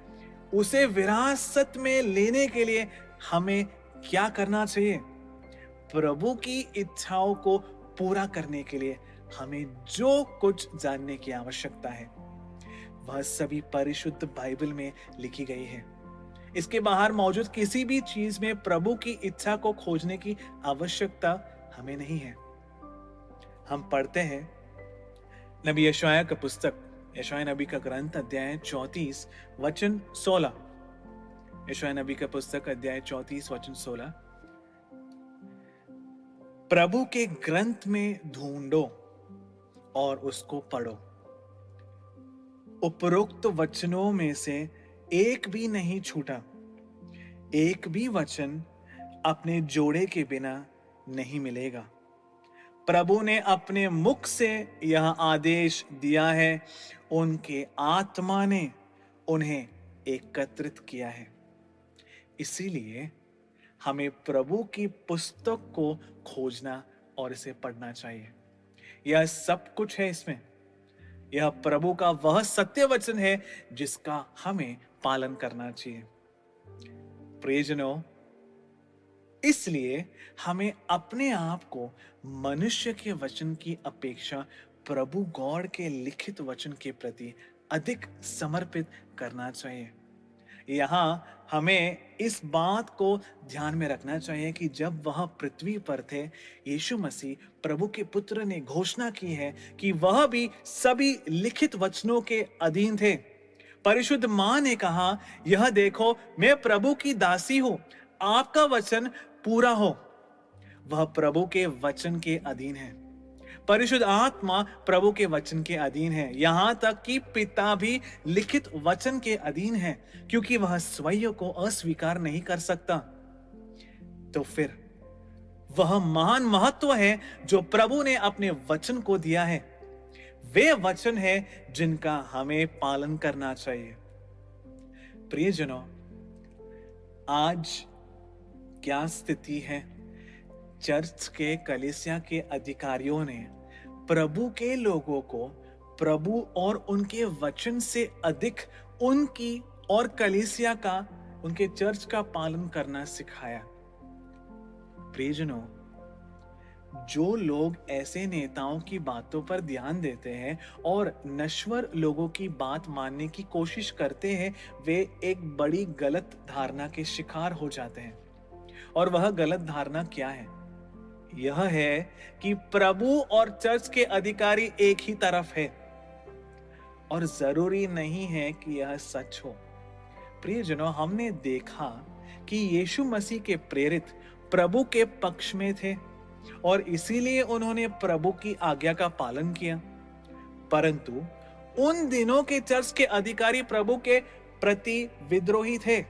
उसे विरासत में लेने के लिए हमें क्या करना चाहिए? प्रभु की इच्छाओं को पूरा करने के लिए हमें जो कुछ जानने की आवश्यकता है, वह सभी परिशुद्ध बाइबल में लिखी गई है। इसके बाहर मौजूद किसी भी चीज में प्रभु की इच्छा को खोजने की आवश्यकता हमें नहीं है। हम पढ़ते हैं नबी यशायाह का पुस्तक यशायाह नबी का ग्रंथ अध्याय 34 वचन 16। यशायाह नबी का पुस्तक अध्याय 34 वचन 16। प्रभु के ग्रंथ में ढूंढो और उसको पढ़ो, उपरोक्त वचनों में से एक भी नहीं छूटा, एक भी वचन अपने जोड़े के बिना नहीं मिलेगा। प्रभु ने अपने मुख से यह आदेश दिया है, उनके आत्मा ने उन्हें एकत्रित किया है। इसीलिए हमें प्रभु की पुस्तक को खोजना और इसे पढ़ना चाहिए। यह सब कुछ है इसमें। यह प्रभु का वह सत्य वचन है जिसका हमें पालन करना चाहिए। प्रियजनों, इसलिए हमें अपने आप को मनुष्य के वचन की अपेक्षा प्रभु गॉड के लिखित वचन के प्रति अधिक समर्पित करना चाहिए। यहाँ हमें इस बात को ध्यान में रखना चाहिए कि जब वह पृथ्वी पर थे, यीशु मसीह प्रभु के पुत्र ने घोषणा की है कि वह भी सभी लिखित वचनों के अधीन थे। परिशुद्ध मां ने कहा, यह देखो मैं प्रभु की दासी हूं, आपका वचन पूरा हो। वह प्रभु के वचन के अधीन है। परिशुद्ध आत्मा प्रभु के वचन के अधीन है। यहां तक कि पिता भी लिखित वचन के अधीन है, क्योंकि वह स्वयं को अस्वीकार नहीं कर सकता। तो फिर वह महान महत्व है जो प्रभु ने अपने वचन को दिया है। वे वचन है जिनका हमें पालन करना चाहिए। प्रियजनों, आज क्या स्थिति है? चर्च के कलीसिया के अधिकारियों ने प्रभु के लोगों को प्रभु और उनके वचन से अधिक उनकी और कलीसिया का, उनके चर्च का पालन करना सिखाया। प्रियजनों, जो लोग ऐसे नेताओं की बातों पर ध्यान देते हैं और नश्वर लोगों की बात मानने की कोशिश करते हैं, वे एक बड़ी गलत धारणा के शिकार हो जाते हैं। और वह गलत धारणा क्या है? यह है कि प्रभु और चर्च के अधिकारी एक ही तरफ है, और जरूरी नहीं है कि यह सच हो। प्रियजनों, हमने देखा कि यीशु मसीह के प्रेरित प्रभु के पक्ष में थे और इसीलिए उन्होंने प्रभु की आज्ञा का पालन किया। परंतु उन दिनों के चर्च के अधिकारी प्रभु के प्रति विद्रोही थे।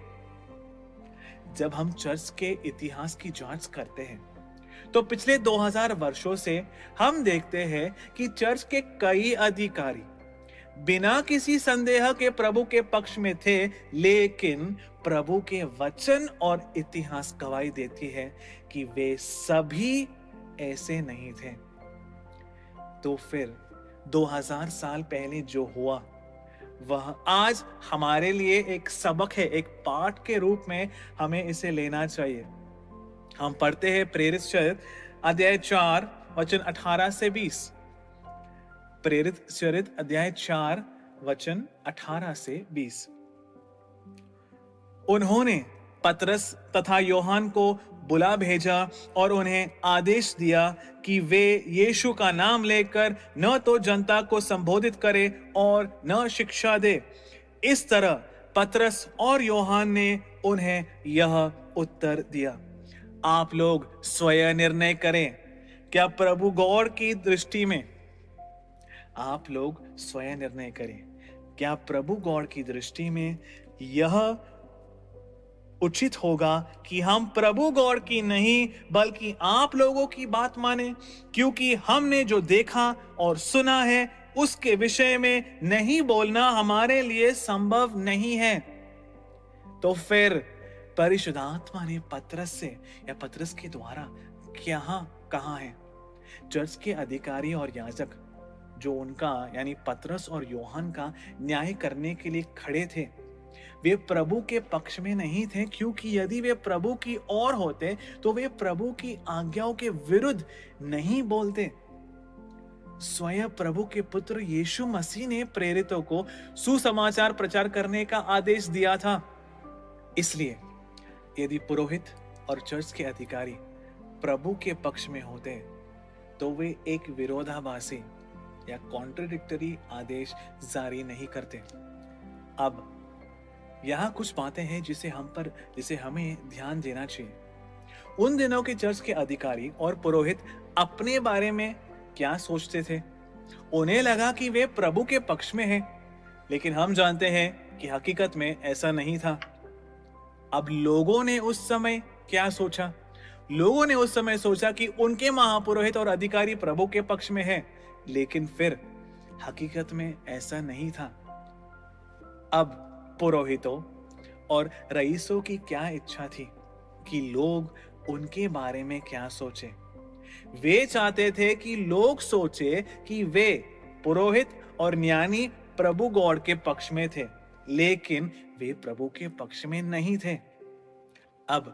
जब हम चर्च के इतिहास की जांच करते हैं तो पिछले 2000 वर्षों से हम देखते हैं कि चर्च के कई अधिकारी बिना किसी संदेह के प्रभु के पक्ष में थे, लेकिन प्रभु के वचन और इतिहास गवाही देती है कि वे सभी ऐसे नहीं थे। तो फिर 2000 साल पहले जो हुआ वह आज हमारे लिए एक सबक है, एक पाठ के रूप में हमें इसे लेना चाहिए। हम पढ़ते हैं प्रेरित चरित अध्याय 4 वचन 18 से 20। प्रेरित चरित अध्याय 4 वचन 18 से 20। उन्होंने पतरस तथा योहान को बुला भेजा और उन्हें आदेश दिया कि वे यीशु का नाम लेकर न तो जनता को संबोधित करे और न शिक्षा दे। इस तरह पतरस और योहान ने उन्हें यह उत्तर दिया, आप लोग स्वयं निर्णय करें, क्या प्रभु गॉड की दृष्टि में, आप लोग स्वयं निर्णय करें, क्या प्रभु गॉड की दृष्टि में यह उचित होगा कि हम प्रभु गॉड की नहीं बल्कि आप लोगों की बात माने, क्योंकि हमने जो देखा और सुना है उसके विषय में नहीं बोलना हमारे लिए संभव नहीं है। तो फिर परिशुद्ध आत्मा ने पतरस से या पतरस के द्वारा क्या कहा है? चर्च के अधिकारी और याजक जो उनका यानी पतरस और योहान का न्याय करने के लिए खड़े थे, वे प्रभु के पक्ष में नहीं थे, क्योंकि यदि वे प्रभु की ओर होते तो वे प्रभु की आज्ञाओं के विरुद्ध नहीं बोलते। स्वयं प्रभु के पुत्र यीशु मसीह ने प्रेरितों को सुसमाचार प्रचार करने का आदेश दिया था। इसलिए यदि पुरोहित और चर्च के अधिकारी प्रभु के पक्ष में होते तो वे एक विरोधाभासी या कॉन्ट्रडिक्टरी आदेश जारी नहीं करते। अब यहाँ कुछ बातें हैं जिसे हमें ध्यान देना चाहिए। उन दिनों के चर्च के अधिकारी और पुरोहित अपने बारे में क्या सोचते थे? उन्हें लगा कि वे प्रभु के पक्ष में हैं, लेकिन हम जानते हैं कि हकीकत में ऐसा नहीं था। अब लोगों ने उस समय क्या सोचा? लोगों ने उस समय सोचा कि उनके महापुरोहित और अधिकारी प्रभु के पक्ष में हैं, लेकिन फिर हकीकत में ऐसा नहीं था। अब पुरोहितों और रईसों की क्या इच्छा थी कि लोग उनके बारे में क्या सोचे? वे चाहते थे कि लोग सोचे कि वे पुरोहित और ज्ञानी प्रभु गॉड के पक्ष में थे, लेकिन वे प्रभु के पक्ष में नहीं थे। अब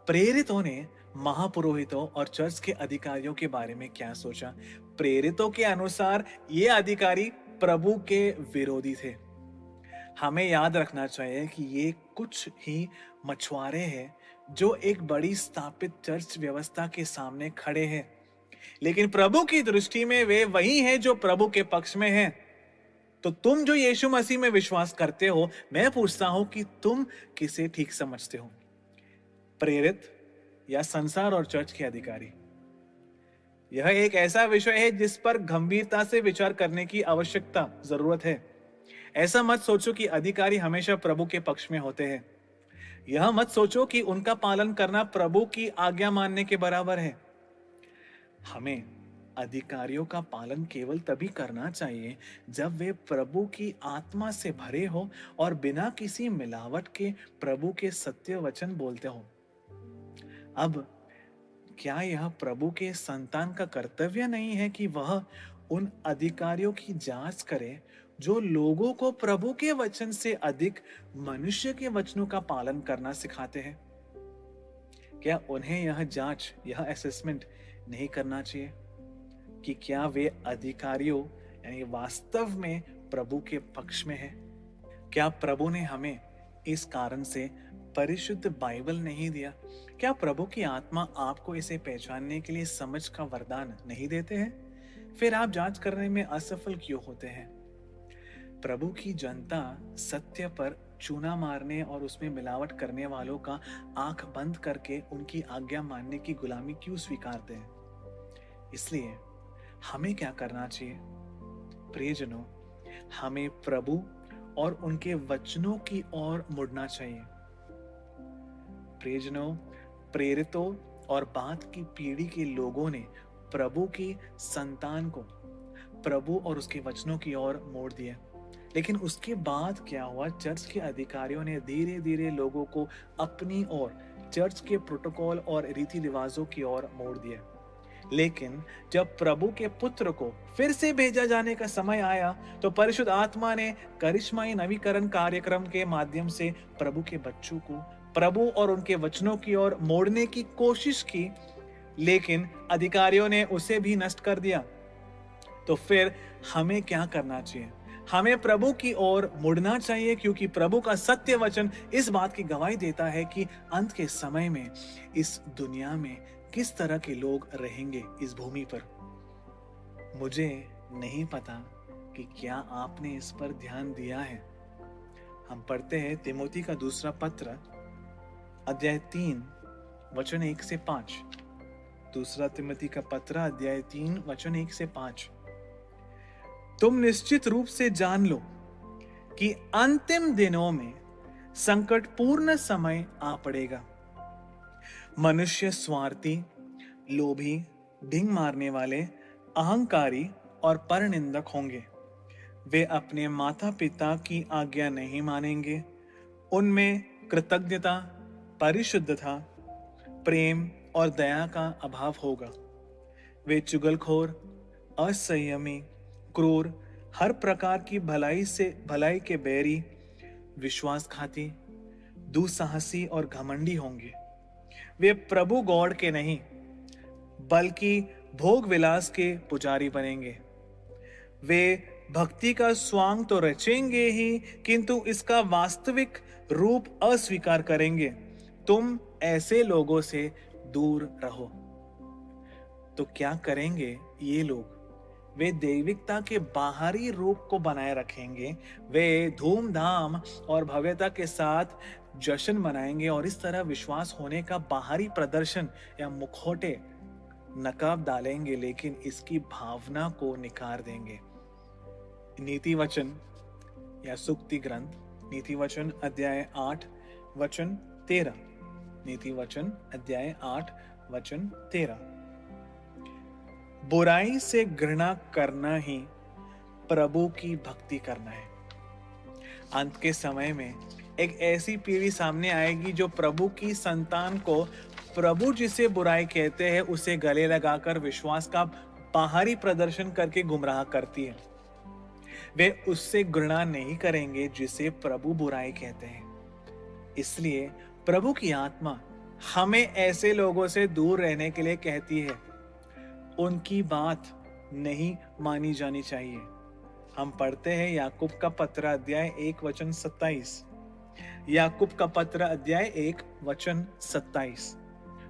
प्रेरितों ने महापुरोहितों और चर्च के अधिकारियों के बारे में क्या सोचा? प्रेरितों के अनुसार ये अधिकारी प्रभु के विरोधी थे। हमें याद रखना चाहिए कि ये कुछ ही मछुआरे हैं जो एक बड़ी स्थापित चर्च व्यवस्था के सामने खड़े हैं, लेकिन प्रभु की दृष्टि में वे वही हैं जो प्रभु के पक्ष में हैं। तो तुम जो यीशु मसीह में विश्वास करते हो, मैं पूछता हूं कि तुम किसे ठीक समझते हो, प्रेरित या संसार और चर्च के अधिकारी? यह एक ऐसा विषय है जिस पर गंभीरता से विचार करने की आवश्यकता जरूरत है। ऐसा मत सोचो कि अधिकारी हमेशा प्रभु के पक्ष में होते हैं। यह मत सोचो कि उनका पालन करना प्रभु की आज्ञा मानने के बराबर है। हमें अधिकारियों का पालन केवल तभी करना चाहिए जब वे प्रभु की आत्मा से भरे हो और बिना किसी मिलावट के प्रभु के सत्य वचन बोलते हो। अब क्या यह प्रभु के संतान का कर्तव्य नहीं है कि वह उन अधिकारियों की जांच करे जो लोगों को प्रभु के वचन से अधिक मनुष्य के वचनों का पालन करना सिखाते हैं? क्या उन्हें यह असेसमेंट नहीं करना चाहिए कि क्या वे अधिकारियों यानी वास्तव में प्रभु के पक्ष में हैं? क्या प्रभु ने हमें इस कारण से परिशुद्ध बाइबल नहीं दिया? क्या प्रभु की आत्मा आपको इसे पहचानने के लिए समझ का वरदान नहीं देते हैं? फिर आप जांच करने में असफल क्यों होते हैं? प्रभु की जनता सत्य पर चूना मारने और उसमें मिलावट करने वालों का आंख बंद करके उनकी आज्ञा मानने की गुलामी क्यों स्वीकारते हैं? इसलिए हमें क्या करना चाहिए? प्रियजनों, हमें प्रभु और उनके वचनों की ओर मुड़ना चाहिए। प्रियजनों, प्रेरितों और बाद की पीढ़ी के लोगों ने प्रभु की संतान को प्रभु और उसके वचनों की ओर मोड़ दिया, लेकिन उसके बाद क्या हुआ? चर्च के अधिकारियों ने धीरे धीरे लोगों को अपनी ओर, चर्च के प्रोटोकॉल और रीति रिवाजों की ओर मोड़ दिया। लेकिन जब प्रभु के पुत्र को फिर से भेजा जाने का समय आया, तो परिशुद्ध आत्मा ने करिश्माई नवीकरण कार्यक्रम के माध्यम से प्रभु के बच्चों को प्रभु और उनके वचनों की ओर मोड़ने की कोशिश की, लेकिन अधिकारियों ने उसे भी नष्ट कर दिया। तो फिर हमें क्या करना चाहिए? हमें प्रभु की ओर मुड़ना चाहिए, क्योंकि प्रभु का सत्य वचन इस बात की गवाही देता है कि अंत के समय में इस दुनिया में किस तरह के लोग रहेंगे इस भूमि पर। मुझे नहीं पता कि क्या आपने इस पर ध्यान दिया है। हम पढ़ते हैं तिमोथी का दूसरा पत्र अध्याय 3 वचन 1 से 5। दूसरा तिमोथी का पत्र अध्याय 3 वचन 1 से 5। तुम निश्चित रूप से जान लो कि अंतिम दिनों में संकटपूर्ण समय आ पड़ेगा। मनुष्य स्वार्थी, लोभी, ढींग मारने वाले, अहंकारी और परनिंदक होंगे। वे अपने माता पिता की आज्ञा नहीं मानेंगे। उनमें कृतज्ञता, परिशुद्धता, प्रेम और दया का अभाव होगा। वे चुगलखोर, असंयमी, क्रूर, हर प्रकार की भलाई के बैरी, विश्वासघाती, दुस्साहसी और घमंडी होंगे। वे प्रभु गॉड के नहीं बल्कि भोग विलास के पुजारी बनेंगे। वे भक्ति का स्वांग तो रचेंगे ही, किंतु इसका वास्तविक रूप अस्वीकार करेंगे। तुम ऐसे लोगों से दूर रहो। तो क्या करेंगे ये लोग? वे दैविकता के बाहरी रूप को बनाए रखेंगे। वे धूमधाम और भव्यता के साथ जश्न मनाएंगे और इस तरह विश्वास होने का बाहरी प्रदर्शन या मुखौटे नकाब डालेंगे, लेकिन इसकी भावना को निखार देंगे। नीति वचन या सुक्ति ग्रंथ, नीति वचन अध्याय 8 वचन 13। नीति वचन अध्याय 8 वचन 13। बुराई से घृणा करना ही प्रभु की भक्ति करना है। अंत के समय में एक ऐसी पीढ़ी सामने आएगी जो प्रभु की संतान को, प्रभु जिसे बुराई कहते हैं, उसे गले लगाकर विश्वास का बाहरी प्रदर्शन करके गुमराह करती है। वे उससे घृणा नहीं करेंगे जिसे प्रभु बुराई कहते हैं। इसलिए प्रभु की आत्मा हमें ऐसे लोगों से दूर रहने के लिए कहती है। उनकी बात नहीं मानी जानी चाहिए। हम पढ़ते हैं याकूब का पत्र अध्याय 1 वचन 27। याकूब का पत्र अध्याय 1 वचन 27।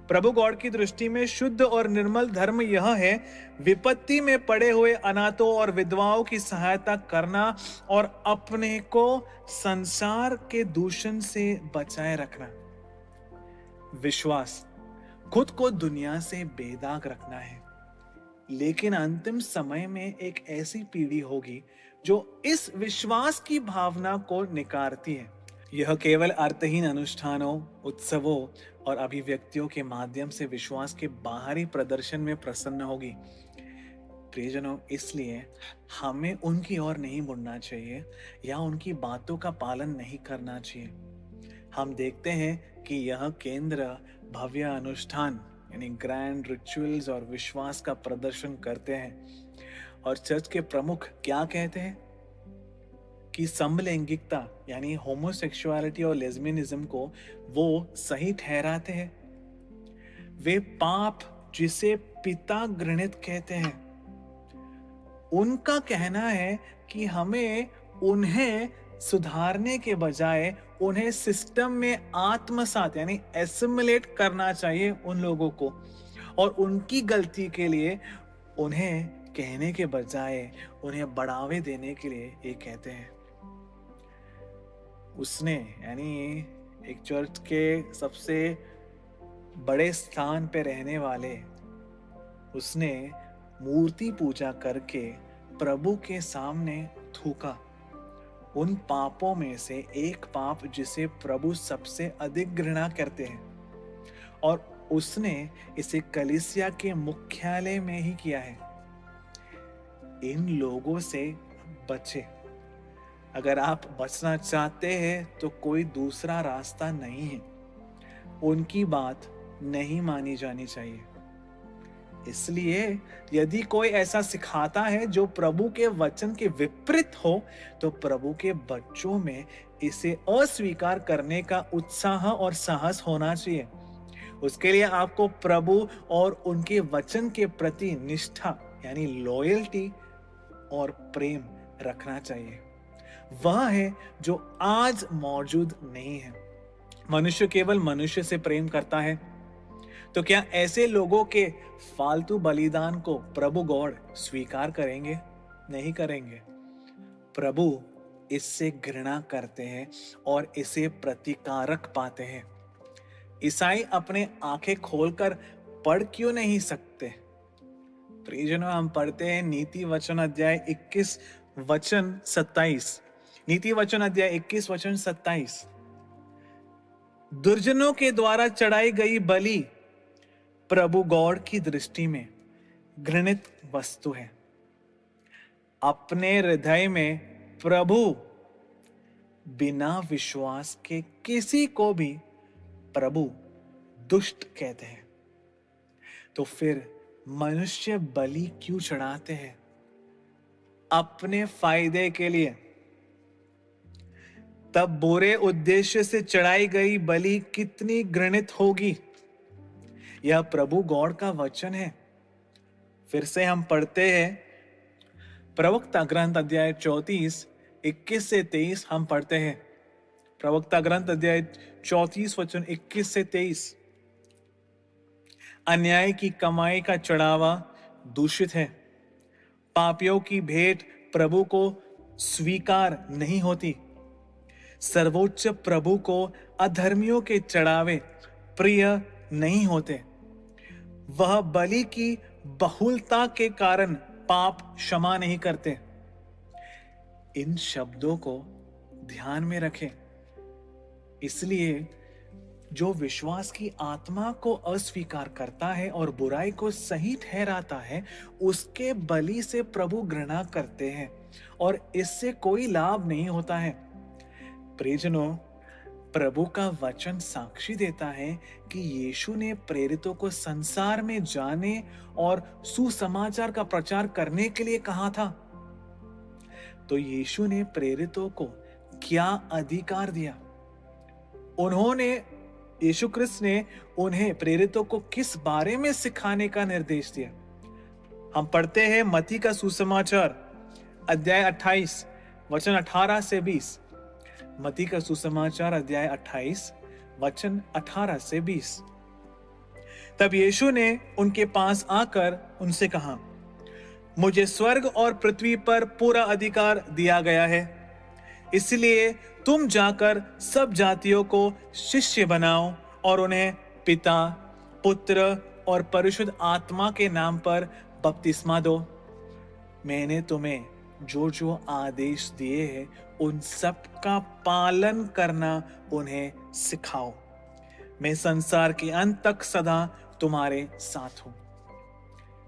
प्रभु गॉड की दृष्टि में शुद्ध और निर्मल धर्म यह है, विपत्ति में पड़े हुए अनाथों और विधवाओं की सहायता करना और अपने को संसार के दूषण से बचाए रखना। विश्वास खुद को दुनिया से बेदाग रखना है। लेकिन अंतिम समय में एक ऐसी पीढ़ी होगी जो इस विश्वास की भावना को निकारती है। यह केवल अर्थहीन अनुष्ठानों, उत्सवों और अभिव्यक्तियों के माध्यम से विश्वास के बाहरी प्रदर्शन में प्रसन्न होगी। प्रियजनों, इसलिए हमें उनकी ओर नहीं मुड़ना चाहिए या उनकी बातों का पालन नहीं करना चाहिए। हम देखते हैं कि यह केंद्र भव्य अनुष्ठान यानी ग्रैंड रिचुअल्स और विश्वास का प्रदर्शन करते हैं। और चर्च के प्रमुख क्या कहते हैं कि समलैंगिकता यानी होमोसेक्सुअलिटी और लेस्बियनिज्म को वो सही ठहराते हैं। वे पाप जिसे पिता घृणित कहते हैं, उनका कहना है कि हमें उन्हें सुधारने के बजाय उन्हें सिस्टम में आत्मसात यानी एसिमिलेट करना चाहिए उन लोगों को, और उनकी गलती के लिए उन्हें कहने के बजाय उन्हें बढ़ावे देने के लिए ये कहते हैं। उसने यानी एक चर्च के सबसे बड़े स्थान पे रहने वाले, उसने मूर्ति पूजा करके प्रभु के सामने थूका उन पापों में से एक पाप जिसे प्रभु सबसे अधिक घृणा करते हैं, और उसने इसे कलीसिया के मुख्यालय में ही किया है। इन लोगों से बचे। अगर आप बचना चाहते हैं तो कोई दूसरा रास्ता नहीं है। उनकी बात नहीं मानी जानी चाहिए। इसलिए यदि कोई ऐसा सिखाता है जो प्रभु के वचन के विपरीत हो, तो प्रभु के बच्चों में इसे अस्वीकार करने का उत्साह और साहस होना चाहिए। उसके लिए आपको प्रभु और उनके वचन के प्रति निष्ठा यानी लॉयल्टी और प्रेम रखना चाहिए। वह है जो आज मौजूद नहीं है। मनुष्य केवल मनुष्य से प्रेम करता है, तो क्या ऐसे लोगों के फालतू बलिदान को प्रभु गॉड स्वीकार करेंगे? नहीं करेंगे। प्रभु इससे घृणा करते हैं और इसे प्रतिकारक पाते हैं। ईसाई अपने आंखें खोलकर पढ़ क्यों नहीं सकते? प्रियजनों, हम पढ़ते हैं नीति वचन अध्याय 21 वचन 27। नीति वचन अध्याय 21 वचन 27। दुर्जनों के द्वारा चढ़ाई गई बलि प्रभु गॉड की दृष्टि में घृणित वस्तु है। अपने हृदय में प्रभु बिना विश्वास के किसी को भी प्रभु दुष्ट कहते हैं। तो फिर मनुष्य बलि क्यों चढ़ाते हैं? अपने फायदे के लिए। तब बुरे उद्देश्य से चढ़ाई गई बलि कितनी घृणित होगी। यह प्रभु गॉड का वचन है। फिर से हम पढ़ते हैं प्रवक्ता ग्रंथ अध्याय 34 21 से 23। हम पढ़ते हैं प्रवक्ता ग्रंथ अध्याय 34 वचन 21 से 23। अन्याय की कमाई का चढ़ावा दूषित है, पापियों की भेंट प्रभु को स्वीकार नहीं होती। सर्वोच्च प्रभु को अधर्मियों के चढ़ावे प्रिय नहीं होते। वह बलि की बहुलता के कारण पाप क्षमा नहीं करते। इन शब्दों को ध्यान में रखें। इसलिए जो विश्वास की आत्मा को अस्वीकार करता है और बुराई को सही ठहराता है, उसके बलि से प्रभु घृणा करते हैं और इससे कोई लाभ नहीं होता है। प्रियजनों, प्रभु का वचन साक्षी देता है कि यीशु ने प्रेरितों को संसार में जाने और सुसमाचार का प्रचार करने के लिए कहा था। तो यीशु ने प्रेरितों को क्या अधिकार दिया? यीशु क्रिस्त ने उन्हें प्रेरितों को किस बारे में सिखाने का निर्देश दिया? हम पढ़ते हैं मत्ती का सुसमाचार अध्याय 28 वचन 18 से 20। मत्ती का सुसमाचार अध्याय 28 वचन 18 से 20। तब यीशु ने उनके पास आकर उनसे कहा, मुझे स्वर्ग और पृथ्वी पर पूरा अधिकार दिया गया है, इसलिए तुम जाकर सब जातियों को शिष्य बनाओ और उन्हें पिता, पुत्र और परिशुद्ध आत्मा के नाम पर बपतिस्मा दो। मैंने तुम्हें जो जो आदेश दिए हैं उन सब का पालन करना उन्हें सिखाओ। मैं संसार के अंत तक सदा तुम्हारे साथ हूं।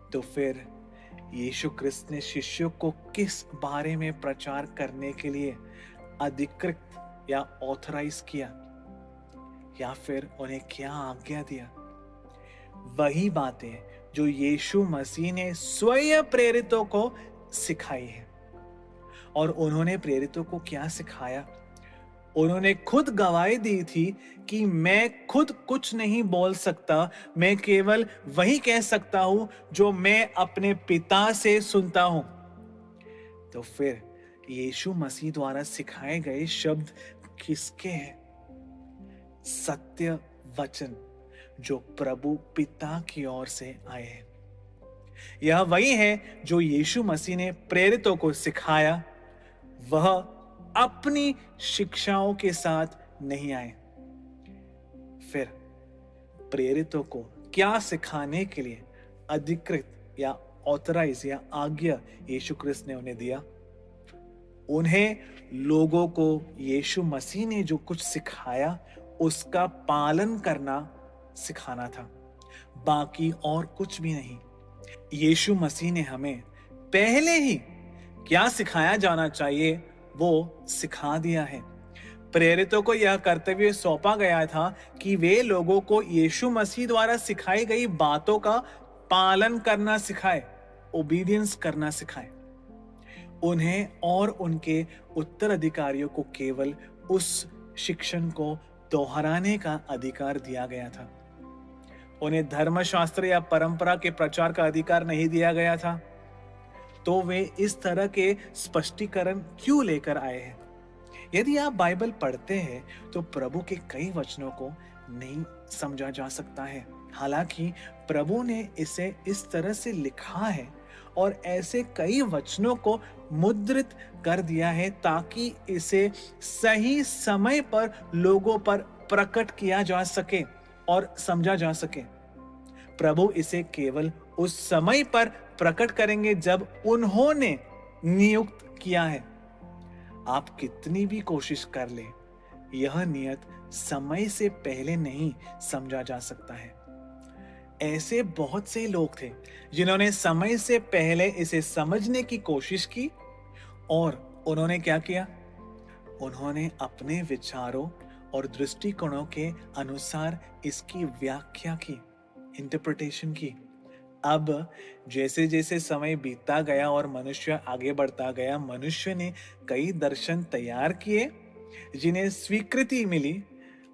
तो फिर यीशु क्रिस्त ने शिष्यों को किस बारे में प्रचार करने के लिए अधिकृत या ऑथराइज किया, या फिर उन्हें क्या आज्ञा दिया? वही बातें जो यीशु मसीह ने स्वयं प्रेरितों को सिखाई है। और उन्होंने प्रेरितों को क्या सिखाया? उन्होंने खुद गवाही दी थी कि मैं खुद कुछ नहीं बोल सकता, मैं केवल वही कह सकता हूं जो मैं अपने पिता से सुनता हूं। तो फिर यीशु मसीह द्वारा सिखाए गए शब्द किसके हैं? सत्य वचन जो प्रभु पिता की ओर से आए हैं। यह वही है जो यीशु मसीह ने प्रेरितों को सिखाया। वह अपनी शिक्षाओं के साथ नहीं आए। फिर प्रेरितों को क्या सिखाने के लिए अधिकृत या ऑथराइज या आज्ञा यीशु क्रिस्त ने उन्हें दिया? उन्हें लोगों को यीशु मसीह ने जो कुछ सिखाया उसका पालन करना सिखाना था, बाकी और कुछ भी नहीं। यीशु मसीह ने हमें पहले ही क्या सिखाया जाना चाहिए वो सिखा दिया है। प्रेरितों को यह कर्तव्य सौंपा गया था कि वे लोगों को यीशु मसीह द्वारा सिखाई गई बातों का पालन करना सिखाए, ओबीडियंस करना सिखाए। उन्हें और उनके उत्तराधिकारियों को केवल उस शिक्षण को दोहराने का अधिकार दिया गया था। उन्हें धर्मशास्त्र या परंपरा के प्रचार का अधिकार नहीं दिया गया था। तो वे इस तरह के स्पष्टीकरण क्यों लेकर आए हैं? यदि आप बाइबल पढ़ते हैं तो प्रभु के कई वचनों को नहीं समझा जा सकता है। हालांकि प्रभु ने इसे इस तरह से लिखा है और ऐसे कई वचनों को मुद्रित कर दिया है ताकि इसे सही समय पर लोगों पर प्रकट किया जा सके और समझा जा सके। प्रभु इसे केवल उस समय पर प्रकट करेंगे जब उन्होंने नियुक्त किया है। आप कितनी भी कोशिश कर ले, यह नियत समय से पहले नहीं समझा जा सकता है। ऐसे बहुत से लोग थे जिन्होंने समय से पहले इसे समझने की कोशिश की और उन्होंने क्या किया? उन्होंने अपने विचारों और दृष्टिकोणों के अनुसार इसकी व्याख्या की, इंटरप्रिटेशन की। अब जैसे जैसे समय बीतता गया और मनुष्य आगे बढ़ता गया, मनुष्य ने कई दर्शन तैयार किए जिन्हें स्वीकृति मिली,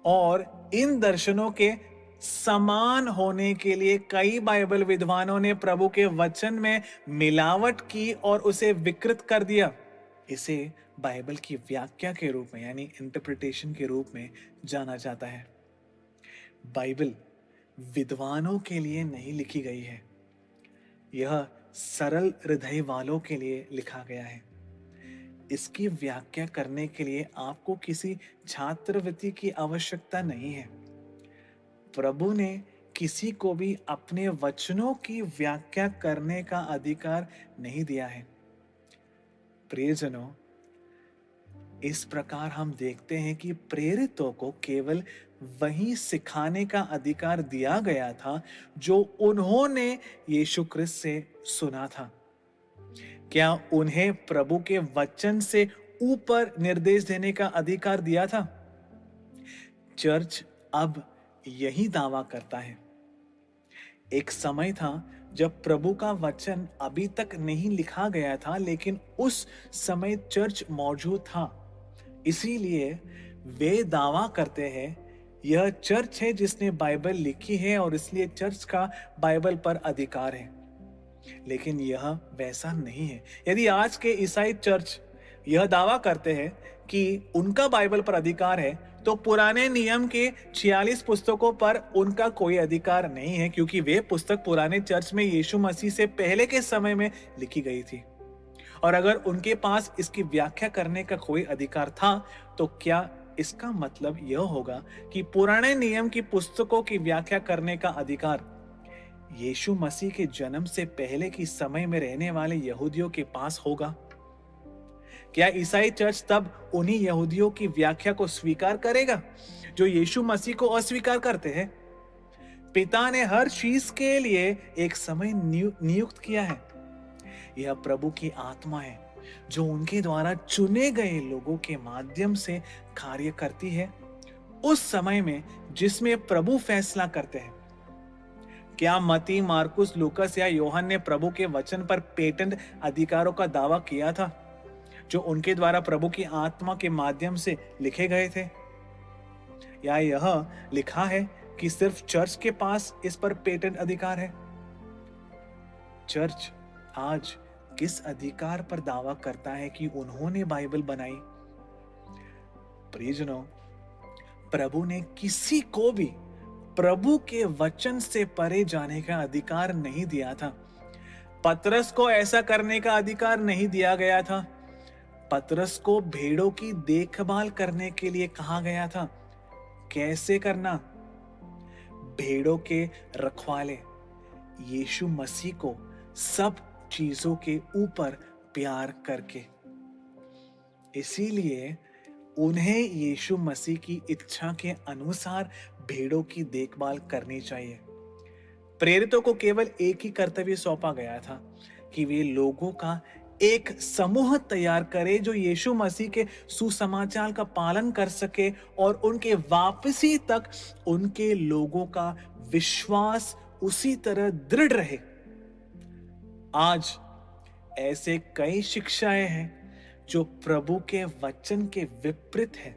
और इन दर्शनों के समान होने के लिए कई बाइबल विद्वानों ने प्रभु के वचन में मिलावट की और उसे विकृत कर दिया। इसे बाइबल की व्याख्या के रूप में यानी इंटरप्रिटेशन के रूप में जाना जाता है। बाइबल विद्वानों के लिए नहीं लिखी गई है, यह सरल हृदय वालों के लिए लिखा गया है। इसकी व्याख्या करने के लिए आपको किसी छात्रवृत्ति की आवश्यकता नहीं है। प्रभु ने किसी को भी अपने वचनों की व्याख्या करने का अधिकार नहीं दिया है। प्रियजनों, इस प्रकार हम देखते हैं कि प्रेरितों को केवल वही सिखाने का अधिकार दिया गया था जो उन्होंने यीशु ख्रिस्त से सुना था। क्या उन्हें प्रभु के वचन से ऊपर निर्देश देने का अधिकार दिया था? चर्च अब यही दावा करता है। एक समय था जब प्रभु का वचन अभी तक नहीं लिखा गया था, लेकिन उस समय चर्च मौजूद था। इसीलिए वे दावा करते हैं यह चर्च है जिसने बाइबल लिखी है और इसलिए चर्च का बाइबल पर अधिकार है। लेकिन यह वैसा नहीं है। यदि आज के ईसाई चर्च यह दावा करते हैं कि उनका बाइबल पर अधिकार है, तो पुराने नियम के 46 पुस्तकों पर उनका कोई अधिकार नहीं है, क्योंकि वे पुस्तक पुराने चर्च में यीशु मसीह से पहले के समय में लिखी गई थी। और अगर उनके पास इसकी व्याख्या करने का कोई अधिकार था, तो क्या इसका मतलब यह होगा कि पुराने नियम की पुस्तकों की व्याख्या करने का अधिकार यीशु मसीह के जन्म से पहले की समय में रहने वाले यहूदियों के पास होगा? क्या ईसाई चर्च तब उन्हीं यहूदियों की व्याख्या को स्वीकार करेगा जो यीशु मसीह को अस्वीकार करते हैं? पिता ने हर चीज के लिए एक समय नियुक्त किया है। यह प्रभु की आत्मा है जो उनके द्वारा चुने गए लोगों के माध्यम से कार्य करती है उस समय में जिसमें प्रभु फैसला करते हैं। क्या मती, मार्कुस, लूकस या योहन ने प्रभु के वचन पर पेटेंट अधिकारों का दावा किया था जो उनके द्वारा प्रभु की आत्मा के माध्यम से लिखे गए थे? या यह लिखा है कि सिर्फ चर्च के पास इस पर पेटेंट अधिकार है? चर्च आज किस अधिकार पर दावा करता है कि उन्होंने बाइबल बनाई? प्रियजनों, प्रभु ने किसी को भी प्रभु के वचन से परे जाने का अधिकार नहीं दिया था। पतरस को ऐसा करने का अधिकार नहीं दिया गया था। पतरस को भेड़ों की देखभाल करने के लिए कहा गया था। कैसे करना? भेड़ों के रखवाले यीशु मसीह को सब चीजों के ऊपर प्यार करके। इसीलिए उन्हें यीशु मसीह की इच्छा के अनुसार भेड़ों की देखभाल करनी चाहिए। प्रेरितों को केवल एक ही कर्तव्य सौंपा गया था कि वे लोगों का एक समूह तैयार करे जो यीशु मसीह के सुसमाचार का पालन कर सके और उनके वापसी तक उनके लोगों का विश्वास उसी तरह दृढ़ रहे। आज ऐसे कई शिक्षाएं हैं जो प्रभु के वचन के विपरीत है।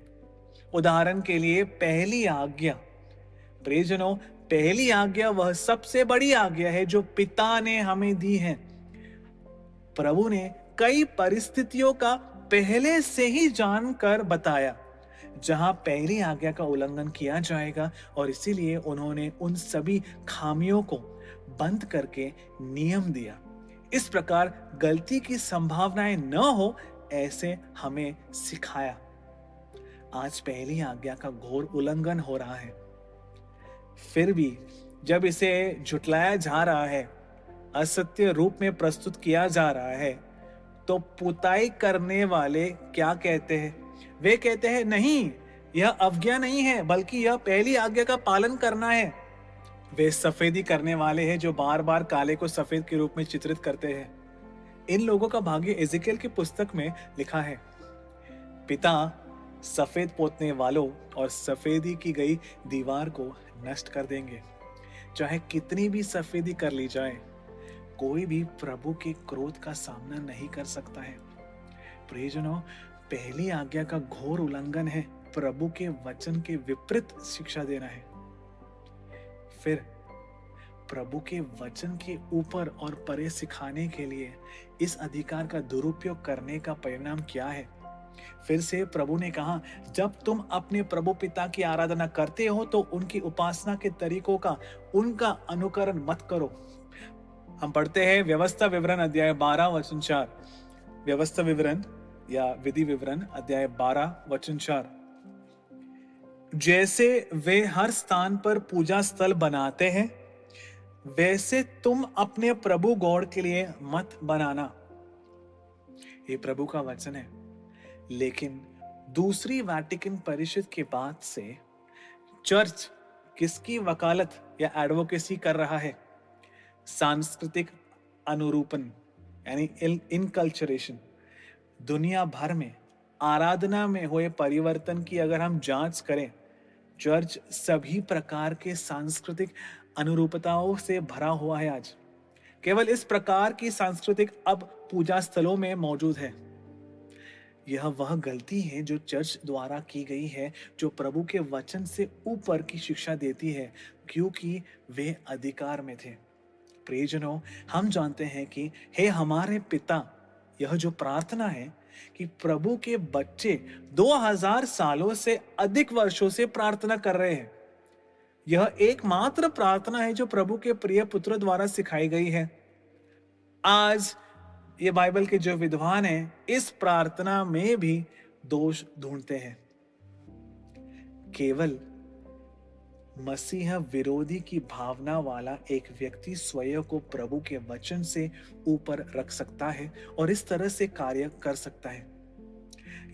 उदाहरण के लिए पहली आज्ञा। प्रियजनों, पहली आज्ञा वह सबसे बड़ी आज्ञा है जो पिता ने हमें दी है। प्रभु ने कई परिस्थितियों का पहले से ही जानकर बताया जहां पहली आज्ञा का उल्लंघन किया जाएगा, और इसीलिए उन्होंने उन सभी खामियों को बंद करके नियम दिया। इस प्रकार गलती की संभावनाएं न हो ऐसे हमें सिखाया। आज पहली आज्ञा का घोर उल्लंघन हो रहा है। फिर भी जब इसे झुटलाया जा रहा है, असत्य रूप में प्रस्तुत किया जा रहा है, तो पुताई करने वाले क्या कहते हैं? वे कहते हैं नहीं, यह अवज्ञा नहीं है, बल्कि यह पहली आज्ञा का पालन करना है। वे सफेदी करने वाले हैं जो बार बार काले को सफेद के रूप में चित्रित करते हैं। इन लोगों का भाग्य एजेकियल की पुस्तक में लिखा है। पिता सफेद पोतने वालों और सफेदी की गई दीवार को नष्ट कर देंगे। चाहे कितनी भी सफेदी कर ली जाए, कोई भी प्रभु के क्रोध का सामना नहीं कर सकता है। प्रियजनों, पहली आज्ञा का घोर उल्लंघन है प्रभु के वचन के विपरीत शिक्षा देना है। फिर प्रभु के वचन के ऊपर और परे सिखाने के लिए इस अधिकार का दुरुपयोग करने का परिणाम क्या है? फिर से प्रभु ने कहा, जब तुम अपने प्रभु पिता की आराधना करते हो तो उनकी उपासना के तरीकों का उनका अनुकरण मत करो। हम पढ़ते हैं व्यवस्था विवरण अध्याय 12 वचन 4। व्यवस्था विवरण या विधि विवरण अध्याय 12 वचन 4। जैसे वे हर स्थान पर पूजा स्थल बनाते हैं, वैसे तुम अपने प्रभु गॉड के लिए मत बनाना। ये प्रभु का वचन है। लेकिन दूसरी वैटिकन परिषद के बाद से चर्च किसकी वकालत या एडवोकेसी कर रहा है? सांस्कृतिक अनुरूपण यानी इनकल्चरेशन। दुनिया भर में आराधना में हुए परिवर्तन की अगर हम जांच करें, चर्च सभी प्रकार के सांस्कृतिक अनुरूपताओं से भरा हुआ है। आज केवल इस प्रकार की सांस्कृतिक अब पूजा स्थलों में मौजूद है। यह वह गलती है जो चर्च द्वारा की गई है, जो प्रभु के वचन से ऊपर की शिक्षा देती है, क्योंकि वे अधिकार में थे। प्रियजनों, हम जानते हैं कि हे हमारे पिता, यह जो प्रार्थना है कि प्रभु के बच्चे 2000 सालों से अधिक वर्षों से प्रार्थना कर रहे हैं। यह एकमात्र प्रार्थना है जो प्रभु के प्रिय पुत्र द्वारा सिखाई गई है। आज ये बाइबल के जो विद्वान हैं, इस प्रार्थना में भी दोष ढूंढते हैं। केवल मसीह विरोधी की भावना वाला एक व्यक्ति स्वयं को प्रभु के वचन से ऊपर रख सकता है और इस तरह से कार्य कर सकता है।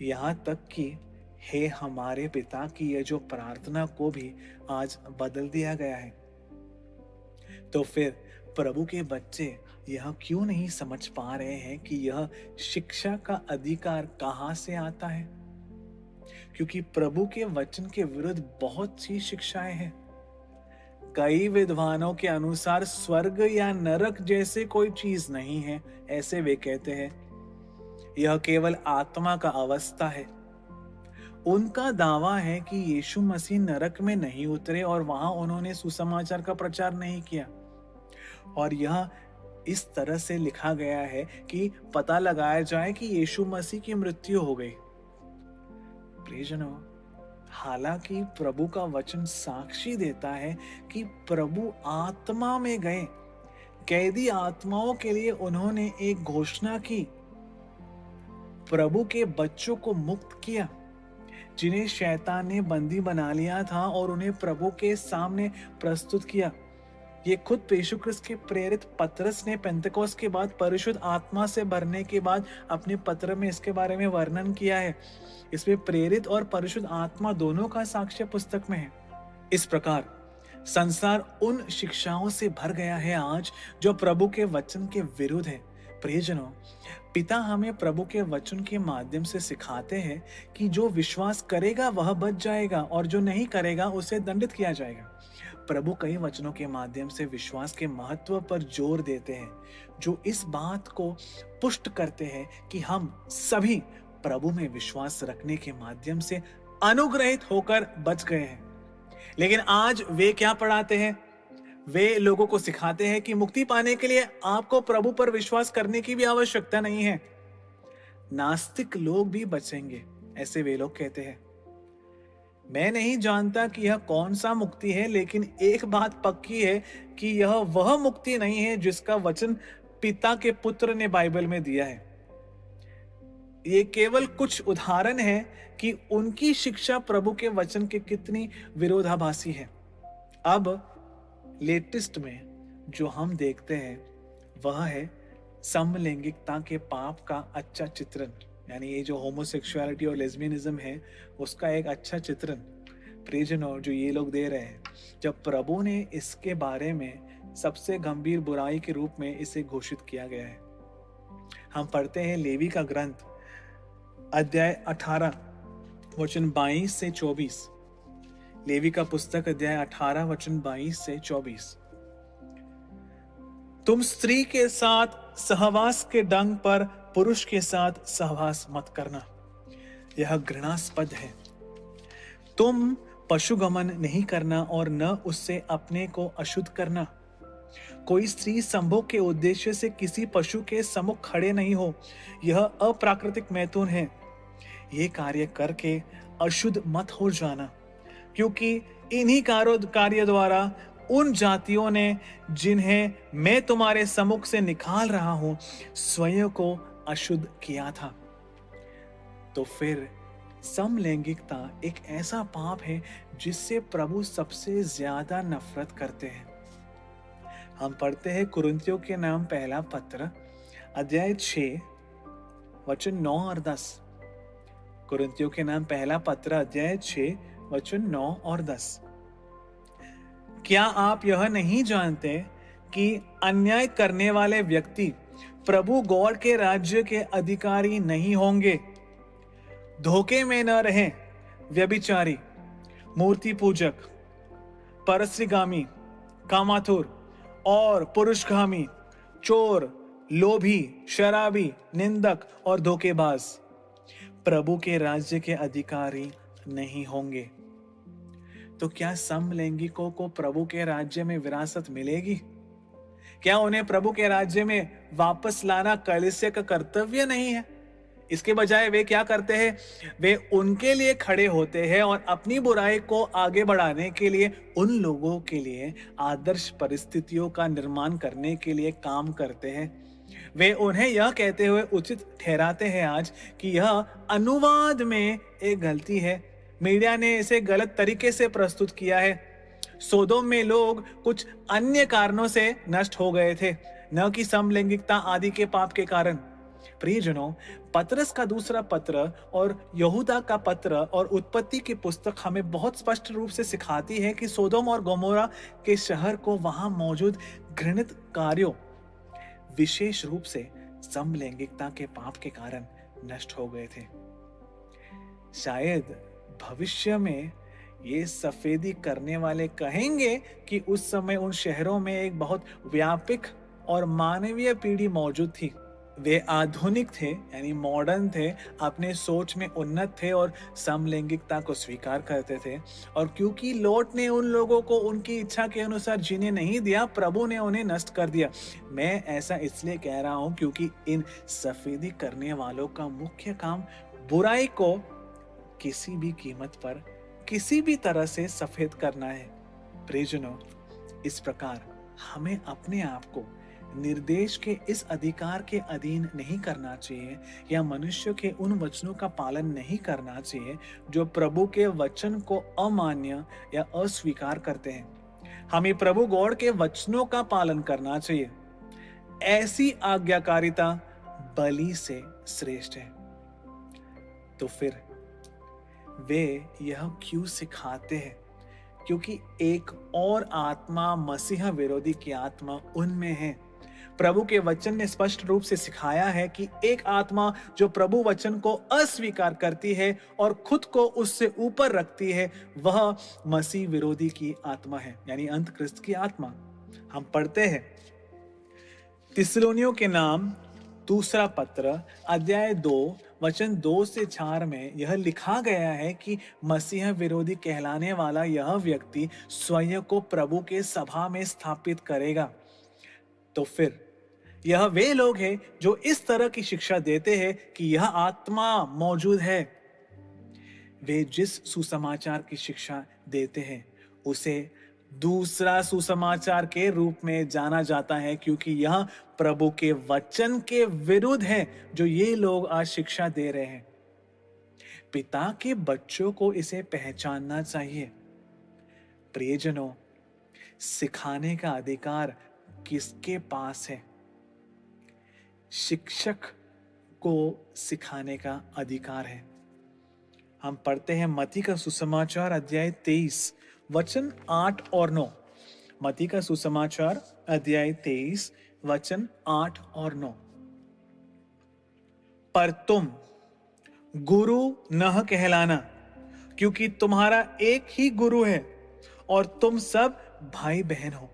यहां तक कि हे हमारे पिता की यह जो प्रार्थना को भी आज बदल दिया गया है। तो फिर प्रभु के बच्चे यह क्यों नहीं समझ पा रहे हैं कि यह शिक्षा का अधिकार कहां से आता है? क्योंकि प्रभु के वचन के विरुद्ध बहुत सी शिक्षाएं हैं। कई विद्वानों के अनुसार स्वर्ग या नरक जैसे कोई चीज नहीं है, ऐसे वे कहते हैं। यह केवल आत्मा का अवस्था है। उनका दावा है कि यीशु मसीह नरक में नहीं उतरे और वहां उन्होंने सुसमाचार का प्रचार नहीं किया। और यह इस तरह से लिखा गया है कि पता लगाया जाए कि यीशु मसीह की मृत्यु हो गई। प्रियजनों, हालांकि प्रभु का वचन साक्षी देता है कि प्रभु आत्मा में गए, कैदी आत्माओं के लिए उन्होंने एक घोषणा की, प्रभु के बच्चों को मुक्त किया जिन्हें शैतान ने बंदी बना लिया था और उन्हें प्रभु के सामने प्रस्तुत किया। ये खुद यीशु क्रिस्त के प्रेरित पतरस ने पेंतेकोस्त के बाद परिशुद्ध आत्मा से भरने के बाद अपने पत्र में इसके बारे में वर्णन किया है। इसमें प्रेरित और परिशुद्ध आत्मा दोनों का साक्ष्य पुस्तक में है। इस प्रकार संसार उन शिक्षाओं से भर गया है आज जो प्रभु के वचन के विरुद्ध है। प्रियजनों, पिता हमें प्रभु के वचन के माध्यम से सिखाते हैं कि जो विश्वास करेगा वह बच जाएगा और जो नहीं करेगा उसे दंडित किया जाएगा। प्रभु कई वचनों के माध्यम से विश्वास के महत्व पर जोर देते हैं, जो इस बात को पुष्ट करते हैं कि हम सभी प्रभु में विश्वास रखने के माध्यम से अनुग्रहित होकर बच गए हैं। लेकिन आज वे क्या पढ़ाते हैं? वे लोगों को सिखाते हैं कि मुक्ति पाने के लिए आपको प्रभु पर विश्वास करने की भी आवश्यकता नहीं है। नास्तिक लोग भी बचेंगे, ऐसे वे लोग कहते हैं। मैं नहीं जानता कि यह कौन सा मुक्ति है, लेकिन एक बात पक्की है कि यह वह मुक्ति नहीं है जिसका वचन पिता के पुत्र ने बाइबल में दिया है। ये केवल कुछ उदाहरण है कि उनकी शिक्षा प्रभु के वचन के कितनी विरोधाभासी है। अब लेटेस्ट में जो हम देखते हैं वह है समलैंगिकता के पाप का अच्छा चित्रण, यानी ये जो होमोसेक्सुअलिटी और लेस्बियनिज्म है उसका एक अच्छा चित्रण प्रियजनों जो ये लोग दे रहे हैं, जब प्रभु ने इसके बारे में सबसे गंभीर बुराई के रूप में इसे घोषित किया गया है। हम पढ़ते हैं लेवी का ग्रंथ अध्याय 18 वचन 22 से 24। लेवी का पुस्तक अध्याय 18 वचन 22 से 24। तुम स्त्री के साथ सहवास के ढंग पर पुरुष के साथ सहवास मत करना, यह घृणास्पद है। तुम पशुगमन नहीं करना और न उससे अपने को अशुद्ध करना। कोई स्त्री संभोग के उद्देश्य से किसी पशु के सम्मुख खड़े नहीं हो, यह अप्राकृतिक मैथुन है। ये कार्य करके अशुद्ध मत हो जाना, क्योंकि इन्हीं कार्य द्वारा उन जातियों ने जिन्हें मैं तुम्हारे सम्मुख से निकाल रहा हूं स्वयं को अशुद्ध किया था। तो फिर समलैंगिकता एक ऐसा पाप है जिससे प्रभु सबसे ज्यादा नफरत करते हैं। हम पढ़ते हैं कुरिन्थियों के नाम पहला पत्र अध्याय 6 वचन 9 और 10। कुरिन्थियों के नाम पहला पत्र अध्याय 6 वचन 9 और 10। क्या आप यह नहीं जानते कि अन्याय करने वाले व्यक्ति प्रभु गॉड के राज्य के अधिकारी नहीं होंगे? धोखे में न रहें, व्यभिचारी, मूर्ति पूजक, परस्त्रीगामी, कामातुर और पुरुषगामी, चोर, लोभी, शराबी, निंदक और धोखेबाज प्रभु के राज्य के अधिकारी नहीं होंगे। तो क्या समलैंगिकों को प्रभु के राज्य में विरासत मिलेगी? क्या उन्हें प्रभु के राज्य में वापस लाना कलीसिया का कर्तव्य नहीं है? इसके बजाय वे क्या करते हैं? वे उनके लिए खड़े होते हैं और अपनी बुराई को आगे बढ़ाने के लिए उन लोगों के लिए आदर्श परिस्थितियों का निर्माण करने के लिए काम करते हैं। वे उन्हें यह कहते हुए उचित ठहराते हैं आज कि यह अनुवाद में एक गलती है, मीडिया ने इसे गलत तरीके से प्रस्तुत किया है। सोदोम में लोग कुछ अन्य कारणों से नष्ट हो गए थे, न कि समलैंगिकता आदि के पाप के कारण। प्रियजनों, पतरस का दूसरा पत्र और यहूदा का पत्र और उत्पत्ति की पुस्तक हमें बहुत स्पष्ट रूप से सिखाती है कि सोदोम और गोमोरा के शहर को वहां मौजूद घृणित कार्यों, विशेष रूप से समलैंगिकता के पाप के कारण नष्ट हो गए थे। शायद भविष्य में ये सफेदी करने वाले कहेंगे कि उस समय उन शहरों में एक बहुत व्यापक और मानवीय पीढ़ी मौजूद थी। वे आधुनिक थे, यानी मॉडर्न थे, अपने सोच में उन्नत थे और समलैंगिकता को स्वीकार करते थे। और क्योंकि लॉट ने उन लोगों को उनकी इच्छा के अनुसार जीने नहीं दिया, प्रभु ने उन्हें नष्ट कर दिया। मैं ऐसा इसलिए कह रहा हूं क्योंकि इन सफेदी करने वालों का मुख्य काम बुराई को किसी भी कीमत पर किसी भी तरह से सफेद करना है। प्रियजनों, इस प्रकार हमें अपने आप को निर्देश के इस अधिकार के अधीन नहीं करना चाहिए या मनुष्य के उन वचनों का पालन नहीं करना चाहिए जो प्रभु के वचन को अमान्य या अस्वीकार करते हैं। हमें प्रभु गॉड के वचनों का पालन करना चाहिए। ऐसी आज्ञाकारिता बलि से श्रेष्ठ है। तो फिर वे यह क्यों सिखाते हैं? क्योंकि एक और आत्मा, मसीह विरोधी की आत्मा उनमें है। प्रभु के वचन ने स्पष्ट रूप से सिखाया है कि एक आत्मा जो प्रभु वचन को अस्वीकार करती है और खुद को उससे ऊपर रखती है, वह मसीह विरोधी की आत्मा है, यानी अंतक्रिस्त की आत्मा। हम पढ़ते हैं थिस्सलुनीयों के नाम दूसरा पत्र अध्याय 2 वचन 2 से 4 में यह लिखा गया है कि मसीह विरोधी कहलाने वाला यह व्यक्ति स्वयं को प्रभु के सभा में स्थापित करेगा। तो फिर यह वे लोग हैं जो इस तरह की शिक्षा देते हैं कि यह आत्मा मौजूद है। वे जिस सुसमाचार की शिक्षा देते हैं उसे दूसरा सुसमाचार के रूप में जाना जाता है, क्योंकि यह प्रभु के वचन के विरुद्ध है जो ये लोग आज शिक्षा दे रहे हैं। पिता के बच्चों को इसे पहचानना चाहिए। प्रियजनों, सिखाने का अधिकार किसके पास है? शिक्षक को सिखाने का अधिकार है। हम पढ़ते हैं मत्ती का सुसमाचार अध्याय 23 वचन 8 और 9। मत्ती का सुसमाचार अध्याय 23 वचन 8 और 9। पर तुम गुरु न कहलाना, क्योंकि तुम्हारा एक ही गुरु है और तुम सब भाई बहन हो।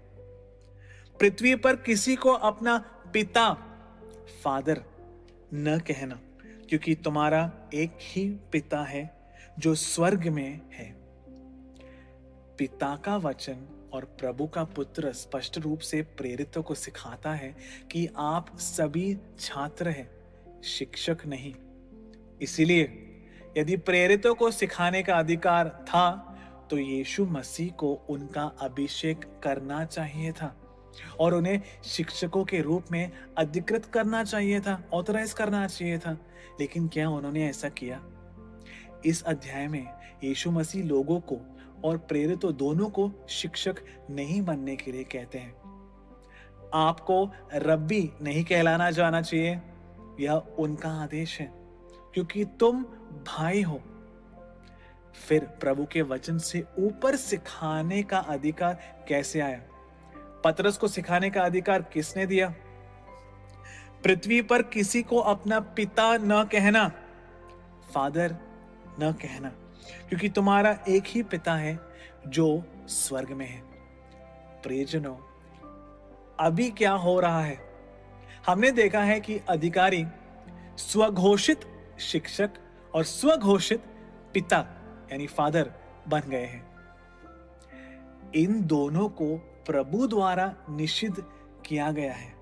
पृथ्वी पर किसी को अपना पिता, फादर न कहना, क्योंकि तुम्हारा एक ही पिता है जो स्वर्ग में है। पिता का वचन और प्रभु का पुत्र स्पष्ट रूप से प्रेरितों को सिखाता है कि आप सभी छात्र हैं, शिक्षक नहीं। इसीलिए यदि प्रेरितों को सिखाने का अधिकार था तो यीशु मसीह को उनका अभिषेक करना चाहिए था और उन्हें शिक्षकों के रूप में अधिकृत करना चाहिए था, ऑथराइज करना चाहिए था। लेकिन क्या उन्होंने ऐसा किया? इस अध्याय में यीशु मसीह लोगों को और प्रेरितों दोनों को शिक्षक नहीं बनने के लिए कहते हैं। आपको रब्बी नहीं कहलाना जाना चाहिए, यह उनका आदेश है, क्योंकि तुम भाई हो। फिर प्रभु के वचन से ऊपर सिखाने का अधिकार कैसे आया? पतरस को सिखाने का अधिकार किसने दिया? पृथ्वी पर किसी को अपना पिता न कहना, फादर न कहना, क्योंकि तुम्हारा एक ही पिता है जो स्वर्ग में है। प्रियजनों, अभी क्या हो रहा है? हमने देखा है कि अधिकारी स्वघोषित शिक्षक और स्वघोषित पिता यानी फादर बन गए हैं। इन दोनों को प्रभु द्वारा निषिद्ध किया गया है।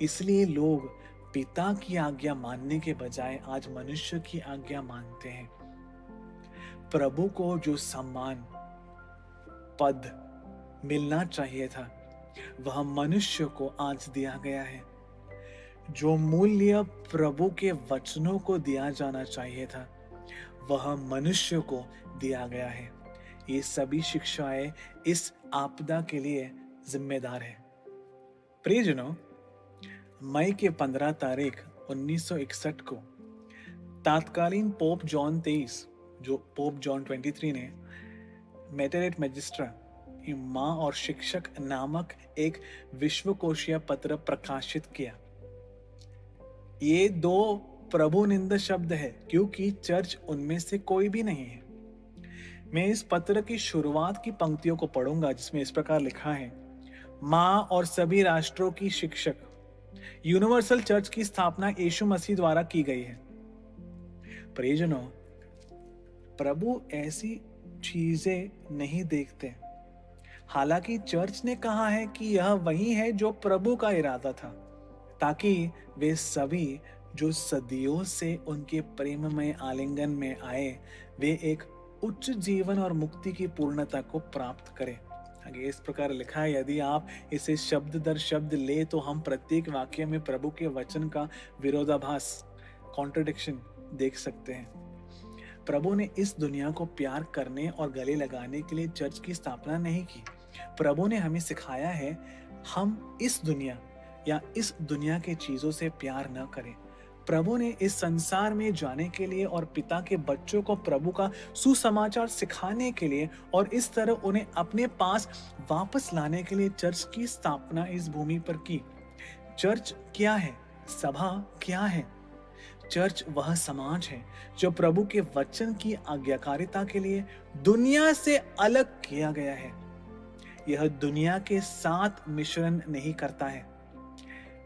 इसलिए लोग पिता की आज्ञा मानने के बजाय आज मनुष्य की आज्ञा मानते हैं। प्रभु को जो सम्मान पद मिलना चाहिए था वह मनुष्य को आज दिया गया है। जो मूल्य प्रभु के वचनों को दिया जाना चाहिए था वह मनुष्य को दिया गया है। ये सभी शिक्षाएं इस आपदा के लिए जिम्मेदार है। प्रियजनों, मई के 15 तारीख 1961 को तत्कालीन पोप जॉन 23, जो पोप जॉन 23 ने मेटेरेट मैजिस्ट्रा माँ और शिक्षक नामक एक विश्वकोशीय पत्र प्रकाशित किया। ये दो प्रभु निंद शब्द है, क्योंकि चर्च उनमें से कोई भी नहीं है। मैं इस पत्र की शुरुआत की पंक्तियों को पढ़ूंगा, जिसमें इस प्रकार लिखा है, माँ और सभी राष्ट्रों की शिक्षक, यूनिवर्सल चर्च की स्थापना यीशु मसीह द्वारा की गई है। प्रियजनों, प्रभु ऐसी चीजें नहीं देखते। हालांकि चर्च ने कहा है कि यह वही है जो प्रभु का इरादा था, ताकि वे सभी जो सदियों से उनके प्रेममय आलिंगन में आए वे एक उच्च जीवन और मुक्ति की पूर्णता को प्राप्त करें। आगे इस प्रकार लिखा है, यदि आप इसे शब्द दर शब्द ले तो हम प्रत्येक वाक्य में प्रभु के वचन का विरोधाभास, कॉन्ट्रडिक्शन देख सकते हैं। प्रभु ने इस दुनिया को प्यार करने और गले लगाने के लिए चर्च की स्थापना नहीं की। प्रभु ने हमें सिखाया है हम इस दुनिया या इस दुनिया के चीजों से प्यार न करें। प्रभु ने इस संसार में जाने के लिए और पिता के बच्चों को प्रभु का सुसमाचार सिखाने के लिए और इस तरह उन्हें अपने पास वापस लाने के लिए चर्च की स्थापना इस भूमि पर की। चर्च क्या है? सभा क्या है? चर्च वह समाज है जो प्रभु के वचन की आज्ञाकारिता के लिए दुनिया से अलग किया गया है। यह दुनिया के साथ मिश्रण नहीं करता है।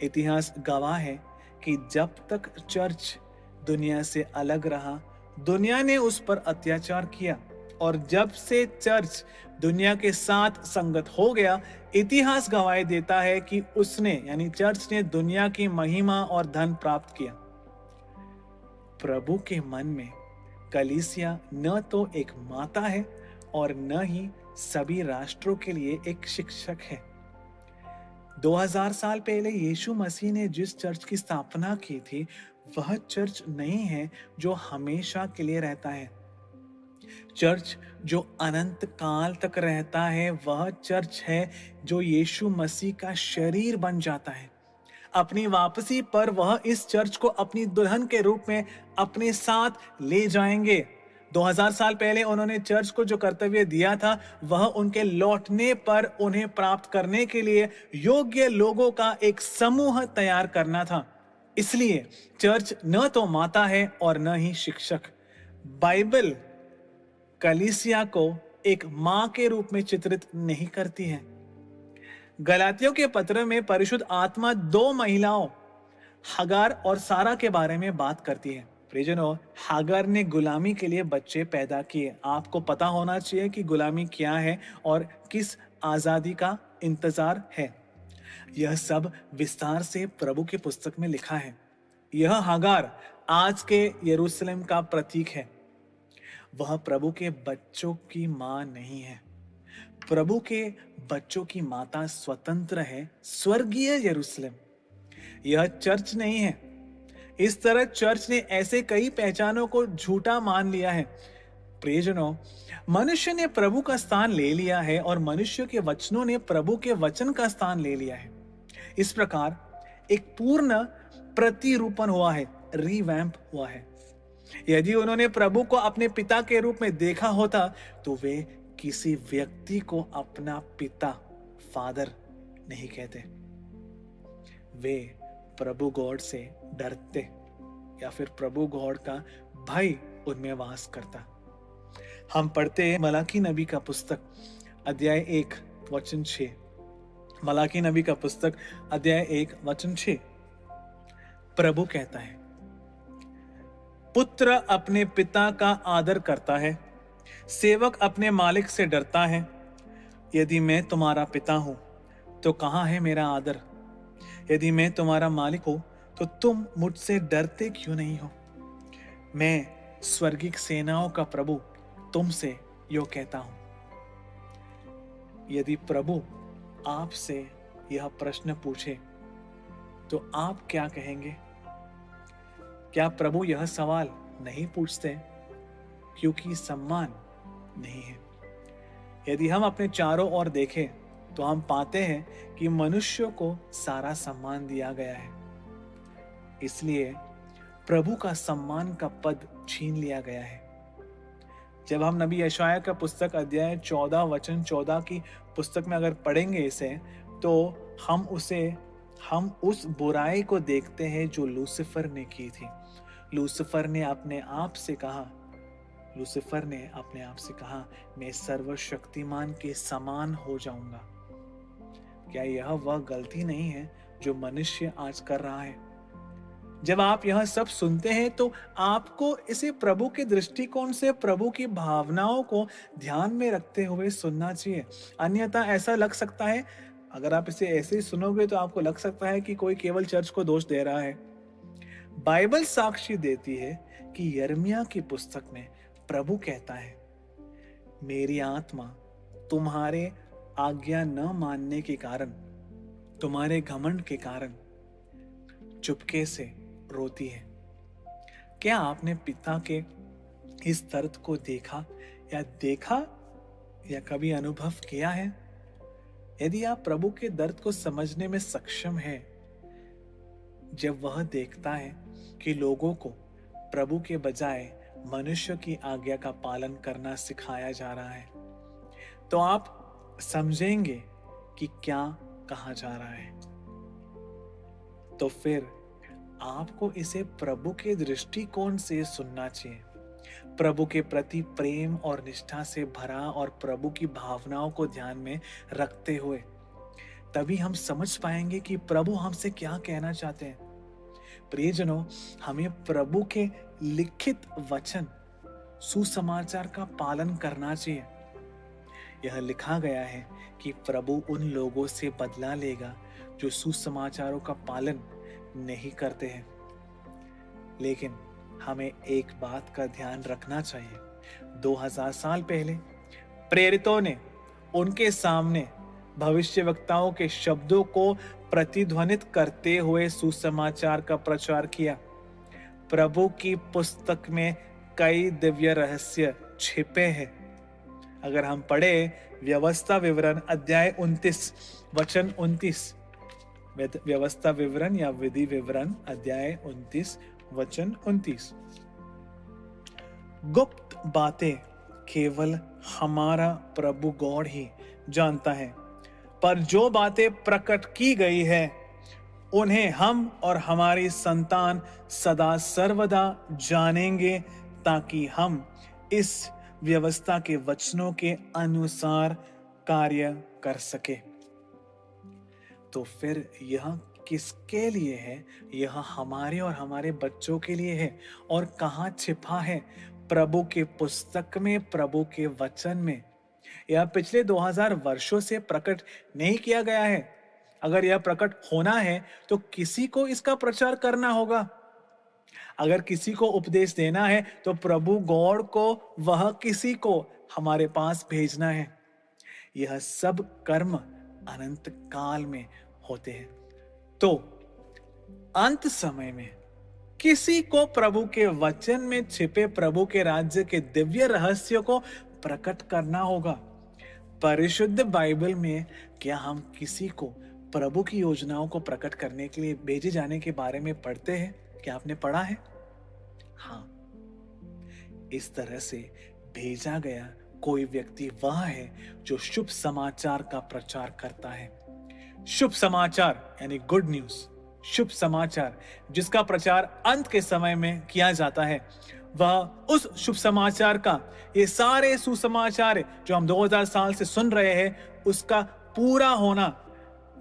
इतिहास गवाह है कि जब तक चर्च दुनिया से अलग रहा, दुनिया ने उस पर अत्याचार किया, और जब से चर्च दुनिया के साथ संगत हो गया, इतिहास गवाही देता है कि उसने यानी चर्च ने दुनिया की महिमा और धन प्राप्त किया। प्रभु के मन में कलीसिया न तो एक माता है और न ही सभी राष्ट्रों के लिए एक शिक्षक है। 2000 साल पहले यीशु मसीह ने जिस चर्च की स्थापना की थी वह चर्च नहीं है जो हमेशा के लिए रहता है। चर्च जो अनंत काल तक रहता है वह चर्च है जो यीशु मसीह का शरीर बन जाता है। अपनी वापसी पर वह इस चर्च को अपनी दुल्हन के रूप में अपने साथ ले जाएंगे। 2000 साल पहले उन्होंने चर्च को जो कर्तव्य दिया था वह उनके लौटने पर उन्हें प्राप्त करने के लिए योग्य लोगों का एक समूह तैयार करना था। इसलिए चर्च न तो माता है और न ही शिक्षक। बाइबल कलीसिया को एक मां के रूप में चित्रित नहीं करती है। गलातियों के पत्र में परिशुद्ध आत्मा दो महिलाओं हगार और सारा के बारे में बात करती है। प्रियजनों, हागार ने गुलामी के लिए बच्चे पैदा किए। आपको पता होना चाहिए कि गुलामी क्या है और किस आजादी का इंतजार है। यह सब विस्तार से प्रभु की पुस्तक में लिखा है। यह हागार आज के यरूशलेम का प्रतीक है। वह प्रभु के बच्चों की मां नहीं है। प्रभु के बच्चों की माता स्वतंत्र है, स्वर्गीय यरूशलेम। यह चर्च नहीं है। इस तरह चर्च ने ऐसे कई पहचानों को झूठा मान लिया है। प्रियजनों, मनुष्य ने प्रभु का स्थान ले लिया है और मनुष्य के वचनों ने प्रभु के वचन का स्थान ले लिया है। इस प्रकार एक पूर्ण प्रतिरूपण हुआ है, रिवैम्प हुआ है। यदि उन्होंने प्रभु को अपने पिता के रूप में देखा होता तो वे किसी व्यक्ति को अपना पिता, फादर नहीं कहते। वे प्रभु गॉड से डरते या फिर प्रभु गॉड का भय उनमें वास करता। हम पढ़ते हैं मलाकी नबी का पुस्तक अध्याय 1 वचन 6। मलाकी नबी का पुस्तक अध्याय 1 वचन 6। प्रभु कहता है, पुत्र अपने पिता का आदर करता है, सेवक अपने मालिक से डरता है। यदि मैं तुम्हारा पिता हूं तो कहां है मेरा आदर? यदि मैं तुम्हारा मालिक हूं तो तुम मुझसे डरते क्यों नहीं हो? मैं स्वर्गिक सेनाओं का प्रभु तुमसे यो कहता हूं। यदि प्रभु आपसे यह प्रश्न पूछे तो आप क्या कहेंगे? क्या प्रभु यह सवाल नहीं पूछते क्योंकि सम्मान नहीं है? यदि हम अपने चारों ओर देखें तो हम पाते हैं कि मनुष्य को सारा सम्मान दिया गया है, इसलिए प्रभु का सम्मान का पद छीन लिया गया है। जब हम नबी यशायाह का पुस्तक अध्याय 14 वचन 14 की पुस्तक में अगर पढ़ेंगे इसे, तो हम उस बुराई को देखते हैं जो लूसीफर ने की थी। लूसीफर ने अपने आप से कहा, मैं सर्वशक्तिमान के समान हो जाऊंगा। क्या यह वह गलती नहीं है जो मनुष्य आज कर रहा है? जब आप यह सब सुनते हैं तो आपको इसे प्रभु के दृष्टिकोण से, प्रभु की भावनाओं को ध्यान में रखते हुए सुनना चाहिए। अन्यथा ऐसा लग सकता है, अगर आप इसे ऐसे ही सुनोगे तो आपको लग सकता है कि कोई केवल चर्च को दोष दे रहा है। बाइबल साक्षी देती है कि यिर्मयाह की पुस्तक में प्रभु कहता है, मेरी आत्मा तुम्हारे आज्ञा न मानने के कारण, तुम्हारे घमंड के कारण चुपके से रोती है। क्या आपने पिता के इस दर्द को देखा या कभी अनुभव किया है? यदि आप प्रभु के दर्द को समझने में सक्षम हैं, जब वह देखता है कि लोगों को प्रभु के बजाय मनुष्य की आज्ञा का पालन करना सिखाया जा रहा है, तो आप समझेंगे कि क्या कहा जा रहा है। तो फिर आपको इसे प्रभु के दृष्टिकोण से सुनना चाहिए, प्रभु के प्रति प्रेम और निष्ठा से भरा और प्रभु की भावनाओं को ध्यान में रखते हुए। तभी हम समझ पाएंगे कि प्रभु हमसे क्या कहना चाहते हैं। प्रियजनों, हमें प्रभु के लिखित वचन, सुसमाचार का पालन करना चाहिए। यह लिखा गया है कि प्रभु उन लोगों से बदला लेगा जो सुसमाचारों का पालन नहीं करते हैं। लेकिन हमें एक बात का ध्यान रखना चाहिए, 2000 साल पहले प्रेरितों ने उनके सामने भविष्यवक्ताओं के शब्दों को प्रतिध्वनित करते हुए सुसमाचार का प्रचार किया। प्रभु की पुस्तक में कई दिव्य रहस्य छिपे हैं। अगर हम पढ़े व्यवस्था विवरण अध्याय 29 वचन 29, व्यवस्था विवरण या विधि विवरण अध्याय 29 वचन 29, गुप्त बातें केवल हमारा प्रभु गॉड ही जानता है, पर जो बातें प्रकट की गई है उन्हें हम और हमारी संतान सदा सर्वदा जानेंगे, ताकि हम इस व्यवस्था के वचनों के अनुसार कार्य कर सके। तो फिर यह किसके लिए है? यह हमारे और हमारे बच्चों के लिए है। और कहाँ छिपा है? प्रभु के पुस्तक में, प्रभु के वचन में। यह पिछले 2000 वर्षों से प्रकट नहीं किया गया है। अगर यह प्रकट होना है तो किसी को इसका प्रचार करना होगा। अगर किसी को उपदेश देना है तो प्रभु गॉड को वह किसी को हमारे पास भेजना है। यह सब कर्म अनंत काल में होते हैं। तो अंत समय में किसी को प्रभु के वचन में छिपे प्रभु के राज्य के दिव्य रहस्यों को प्रकट करना होगा। परिशुद्ध बाइबल में क्या हम किसी को प्रभु की योजनाओं को प्रकट करने के लिए भेजे जाने के बारे में पढ़ते हैं? क्या आपने पढ़ा है? हाँ, इस तरह से भेजा गया कोई व्यक्ति वह है जो शुभ समाचार का प्रचार करता है। शुभ समाचार यानी गुड न्यूज, शुभ समाचार जिसका प्रचार अंत के समय में किया जाता है, वह उस शुभ समाचार का, ये सारे सुसमाचार जो हम 2000 साल से सुन रहे हैं, उसका पूरा होना,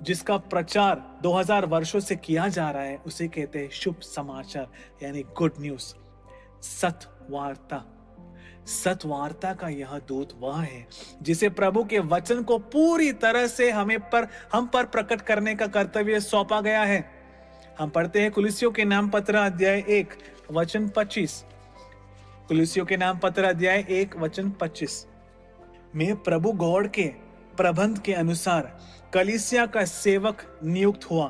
जिसका प्रचार 2000 वर्षों से किया जा रहा है, उसे कहते हैं शुभ समाचार यानी गुड न्यूज, सत्वार्ता। सत्वार्ता का यह दूत वह है जिसे प्रभु के वचन को पूरी तरह से हम पर प्रकट करने का कर्तव्य सौंपा गया है। हम पढ़ते हैं कुलिसियों के नाम पत्र अध्याय 1 वचन 25। कुलिसियों के नाम पत्र अध्याय 1 वचन 25। मैं प्रभु गॉड के प्रबंध के अनुसार कलीसिया का सेवक नियुक्त हुआ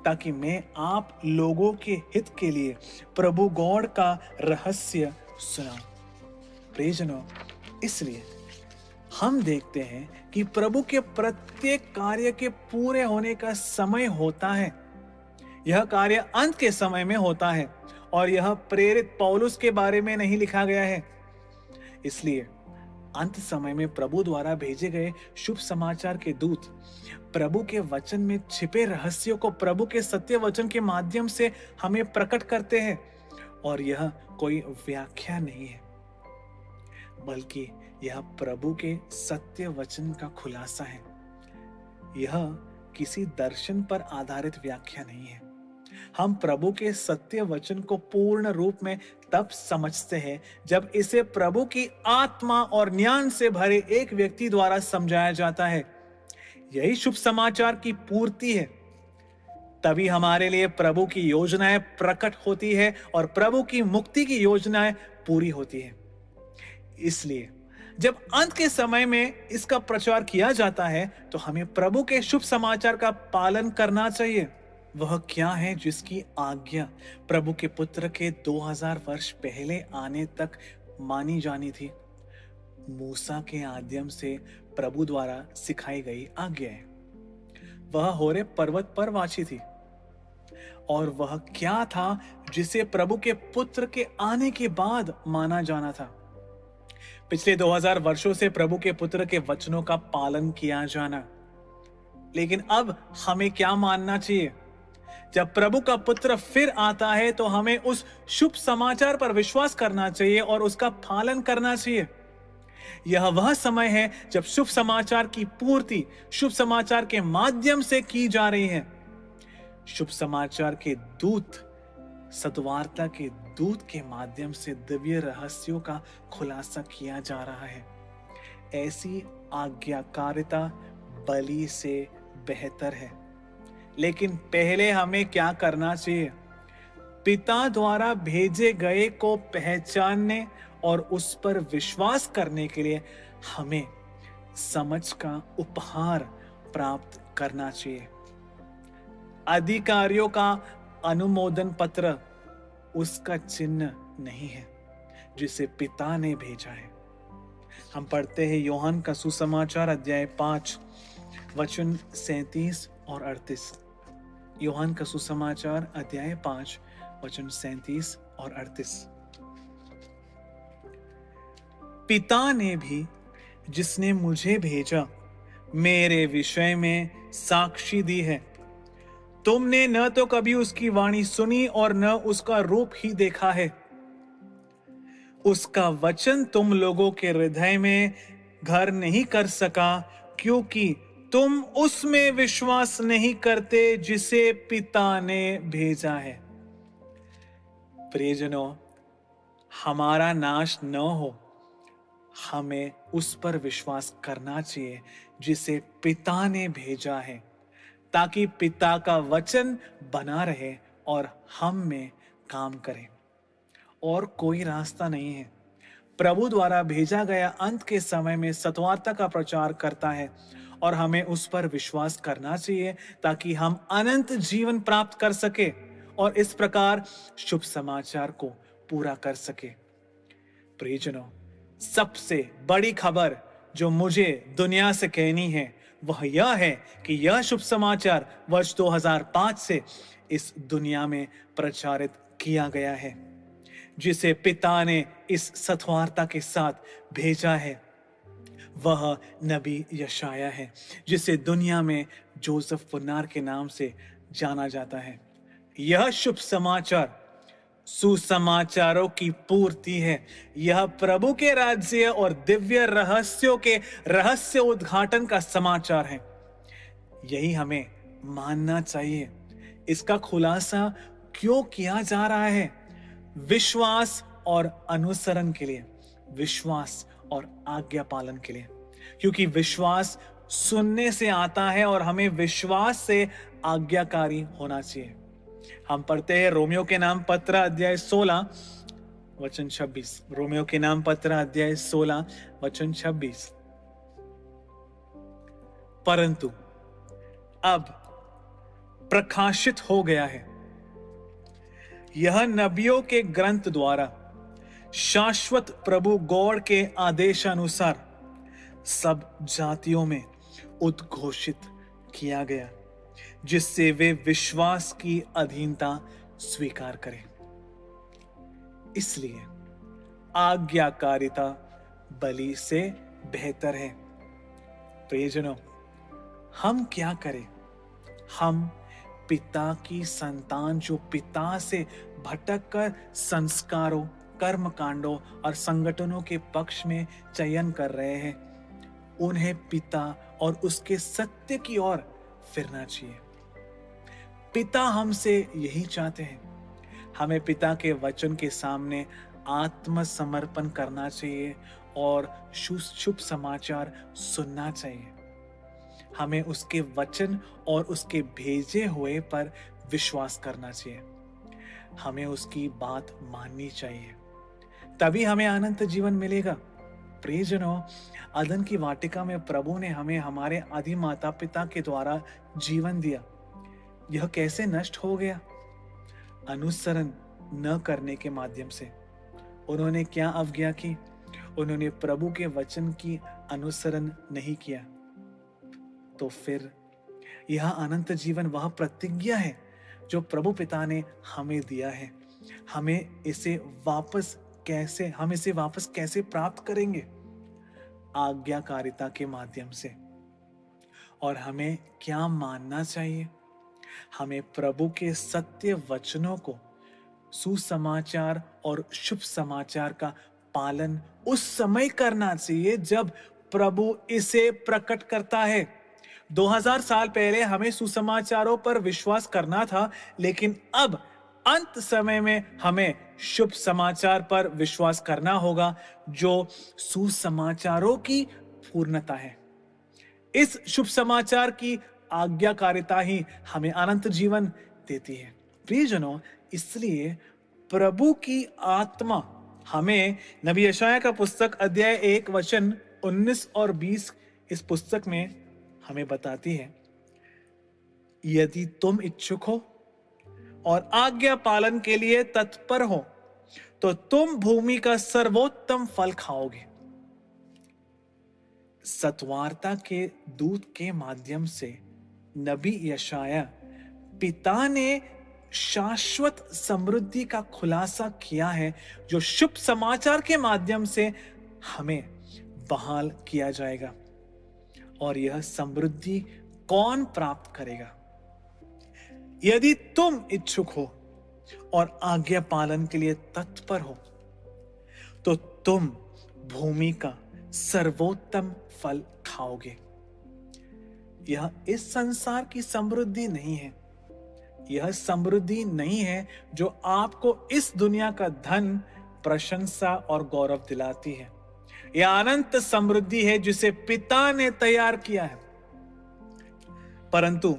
ताकि मैं आप लोगों के हित के लिए प्रभु गॉड का रहस्य सुनाऊं। प्रियजनों, इसलिए हम देखते हैं कि प्रभु के प्रत्येक कार्य के पूरे होने का समय होता है। यह कार्य अंत के समय में होता है और यह प्रेरित पौलुस के बारे में नहीं लिखा गया है। इसलिए अंत समय में प्रभु द्वारा भेजे गए शुभ समाचार के दूत प्रभु के वचन में छिपे रहस्यों को प्रभु के सत्य वचन के माध्यम से हमें प्रकट करते हैं। और यह कोई व्याख्या नहीं है, बल्कि यह प्रभु के सत्य वचन का खुलासा है। यह किसी दर्शन पर आधारित व्याख्या नहीं है। हम प्रभु के सत्य वचन को पूर्ण रूप में तब समझते हैं जब इसे प्रभु की आत्मा और ज्ञान से भरे एक व्यक्ति द्वारा समझाया जाता है। यही शुभ समाचार की पूर्ति है। तभी हमारे लिए प्रभु की योजनाएं प्रकट होती है और प्रभु की मुक्ति की योजनाएं पूरी होती है। इसलिए जब अंत के समय में इसका प्रचार किया जाता है तो हमें प्रभु के शुभ समाचार का पालन करना चाहिए। वह क्या है जिसकी आज्ञा प्रभु के पुत्र के 2000 वर्ष पहले आने तक मानी जानी थी? मूसा के आद्यम से प्रभु द्वारा सिखाई गई आज्ञा है। वह होरेब पर्वत पर वाची थी। और वह क्या था जिसे प्रभु के पुत्र के आने के बाद माना जाना था? पिछले 2000 वर्षों से प्रभु के पुत्र के वचनों का पालन किया जाना। लेकिन अब हमें क्या मानना चाहिए? जब प्रभु का पुत्र फिर आता है तो हमें उस शुभ समाचार पर विश्वास करना चाहिए और उसका पालन करना चाहिए। यह वह समय है जब शुभ समाचार की पूर्ति शुभ समाचार के माध्यम से की जा रही है। शुभ समाचार के दूत सद्वार्ता के दूत के माध्यम से दिव्य रहस्यों का खुलासा किया जा रहा है। ऐसी आज्ञाकारिता बलि से बेहतर है। लेकिन पहले हमें क्या करना चाहिए? पिता द्वारा भेजे गए को पहचानने और उस पर विश्वास करने के लिए हमें समझ का उपहार प्राप्त करना चाहिए। अधिकारियों का अनुमोदन पत्र उसका चिन्ह नहीं है जिसे पिता ने भेजा है। हम पढ़ते हैं योहान का सुसमाचार अध्याय 5 वचन 37 और 38। योहान का सुसमाचार अध्याय 5 वचन 37 और 38। पिता ने भी जिसने मुझे भेजा मेरे विषय में साक्षी दी है। तुमने न तो कभी उसकी वाणी सुनी और न उसका रूप ही देखा है। उसका वचन तुम लोगों के हृदय में घर नहीं कर सका, क्योंकि तुम उसमें विश्वास नहीं करते जिसे पिता ने भेजा है। प्रियजनों, हमारा नाश न हो, हमें उस पर विश्वास करना चाहिए जिसे पिता ने भेजा है, ताकि पिता का वचन बना रहे और हम में काम करें, और कोई रास्ता नहीं है। प्रभु द्वारा भेजा गया अंत के समय में सत्वार्ता का प्रचार करता है और हमें उस पर विश्वास करना चाहिए ताकि हम अनंत जीवन प्राप्त कर सके और इस प्रकार शुभ समाचार को पूरा कर सके। प्रियजनों, सबसे बड़ी खबर जो मुझे दुनिया से कहनी है वह यह है कि यह शुभ समाचार वर्ष 2005 से इस दुनिया में प्रचारित किया गया है, जिसे पिता ने इस सत्वार्ता के साथ भेजा है। वह नबी यशाया है, जिसे दुनिया में जोसेफ पुन्नार के नाम से जाना जाता है। यह शुभ समाचार सुसमाचारों की पूर्ति है। यह प्रभु के राज्य और दिव्य रहस्यों के रहस्य उद्घाटन का समाचार है। यही हमें मानना चाहिए। इसका खुलासा क्यों किया जा रहा है? विश्वास और अनुसरण के लिए, विश्वास और आज्ञा पालन के लिए। क्योंकि विश्वास सुनने से आता है और हमें विश्वास से आज्ञाकारी होना चाहिए। हम पढ़ते हैं रोमियो के नाम पत्र अध्याय 16 वचन 26। रोमियो के नाम पत्र अध्याय 16 वचन 26। परंतु अब प्रकाशित हो गया है, यह नबियों के ग्रंथ द्वारा शाश्वत प्रभु गॉड के आदेशानुसार सब जातियों में उद्घोषित किया गया, जिससे वे विश्वास की अधीनता स्वीकार करें। इसलिए आज्ञाकारिता बलि से बेहतर है। प्रियजनों, हम क्या करें? हम पिता की संतान जो पिता से भटककर संस्कारों, कर्मकांडों और संगठनों के पक्ष में चयन कर रहे हैं, उन्हें पिता और उसके सत्य की ओर फिरना चाहिए। पिता हमसे यही चाहते हैं। हमें पिता के वचन के सामने आत्मसमर्पण करना चाहिए और शुभ समाचार सुनना चाहिए। हमें उसके वचन और उसके भेजे हुए पर विश्वास करना चाहिए। हमें उसकी बात माननी चाहिए, तभी हमें अनंत जीवन मिलेगा। प्रियजनों, अदन की वाटिका में प्रभु ने हमें हमारे आदि माता पिता के द्वारा जीवन दिया। यह कैसे नष्ट हो गया? अनुसरण न करने के माध्यम से। उन्होंने क्या अवज्ञा की? उन्होंने प्रभु के वचन की अनुसरण नहीं किया। तो फिर यह अनंत जीवन वह प्रतिज्ञा है जो प्रभु पिता ने हमें दिया है। हम इसे वापस कैसे प्राप्त करेंगे? आज्ञाकारिता के माध्यम से। और हमें क्या मानना चाहिए? हमें प्रभु के सत्य वचनों को, सुसमाचार और शुभ समाचार का पालन उस समय करना चाहिए जब प्रभु इसे प्रकट करता है। 2000 साल पहले हमें सुसमाचारों पर विश्वास करना था, लेकिन अब अंत समय में हमें शुभ समाचार पर विश्वास करना होगा, जो सुसमाचारों की पूर्णता है। इस शुभ समाचार की आज्ञाकारिता ही हमें अनंत जीवन देती है। प्रियजनों, इसलिए प्रभु की आत्मा हमें नबी यशायाह का पुस्तक अध्याय 1 वचन 19 और 20 इस पुस्तक में हमें बताती है, यदि तुम इच्छुक हो और आज्ञा पालन के लिए तत्पर हो तो तुम भूमि का सर्वोत्तम फल खाओगे। सत्वार्ता के दूत के माध्यम से नबी यशायाह पिता ने शाश्वत समृद्धि का खुलासा किया है, जो शुभ समाचार के माध्यम से हमें बहाल किया जाएगा। और यह समृद्धि कौन प्राप्त करेगा? यदि तुम इच्छुक हो और आज्ञा पालन के लिए तत्पर हो तो तुम भूमि का सर्वोत्तम फल खाओगे। यह इस संसार की समृद्धि नहीं है। यह समृद्धि नहीं है जो आपको इस दुनिया का धन, प्रशंसा और गौरव दिलाती है। यह अनंत समृद्धि है जिसे पिता ने तैयार किया है। परंतु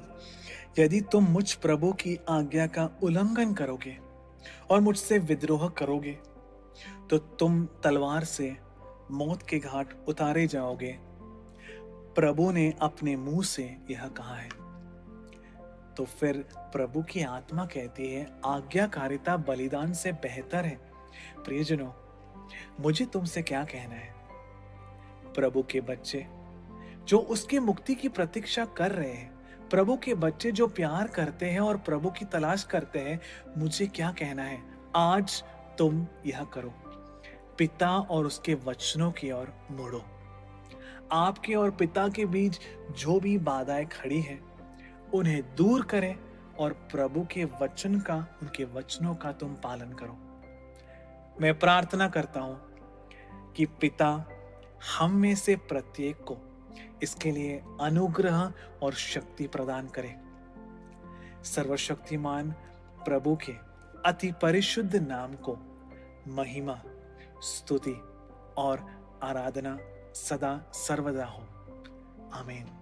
यदि तुम मुझ प्रभु की आज्ञा का उल्लंघन करोगे और मुझसे विद्रोह करोगे तो तुम तलवार से मौत के घाट उतारे जाओगे। प्रभु ने अपने मुंह से यह कहा है। तो फिर प्रभु की आत्मा कहती है, आज्ञाकारिता बलिदान से बेहतर है। प्रियजनों, मुझे तुमसे क्या कहना है? प्रभु के बच्चे जो उसकी मुक्ति की प्रतीक्षा कर रहे हैं, प्रभु के बच्चे जो प्यार करते हैं और प्रभु की तलाश करते हैं, मुझे क्या कहना है? आज तुम यह करो, पिता और उसके वचनों की ओर मुड़ो। आपके और पिता के बीच जो भी बाधाएं खड़ी हैं, उन्हें दूर करें और प्रभु के वचन का, उनके वचनों का तुम पालन करो। मैं प्रार्थना करता हूं कि पिता हम में से प्रत्येक को इसके लिए अनुग्रह और शक्ति प्रदान करे। सर्वशक्तिमान प्रभु के अति परिशुद्ध नाम को महिमा, स्तुति और आराधना सदा सर्वदा हो। आमीन।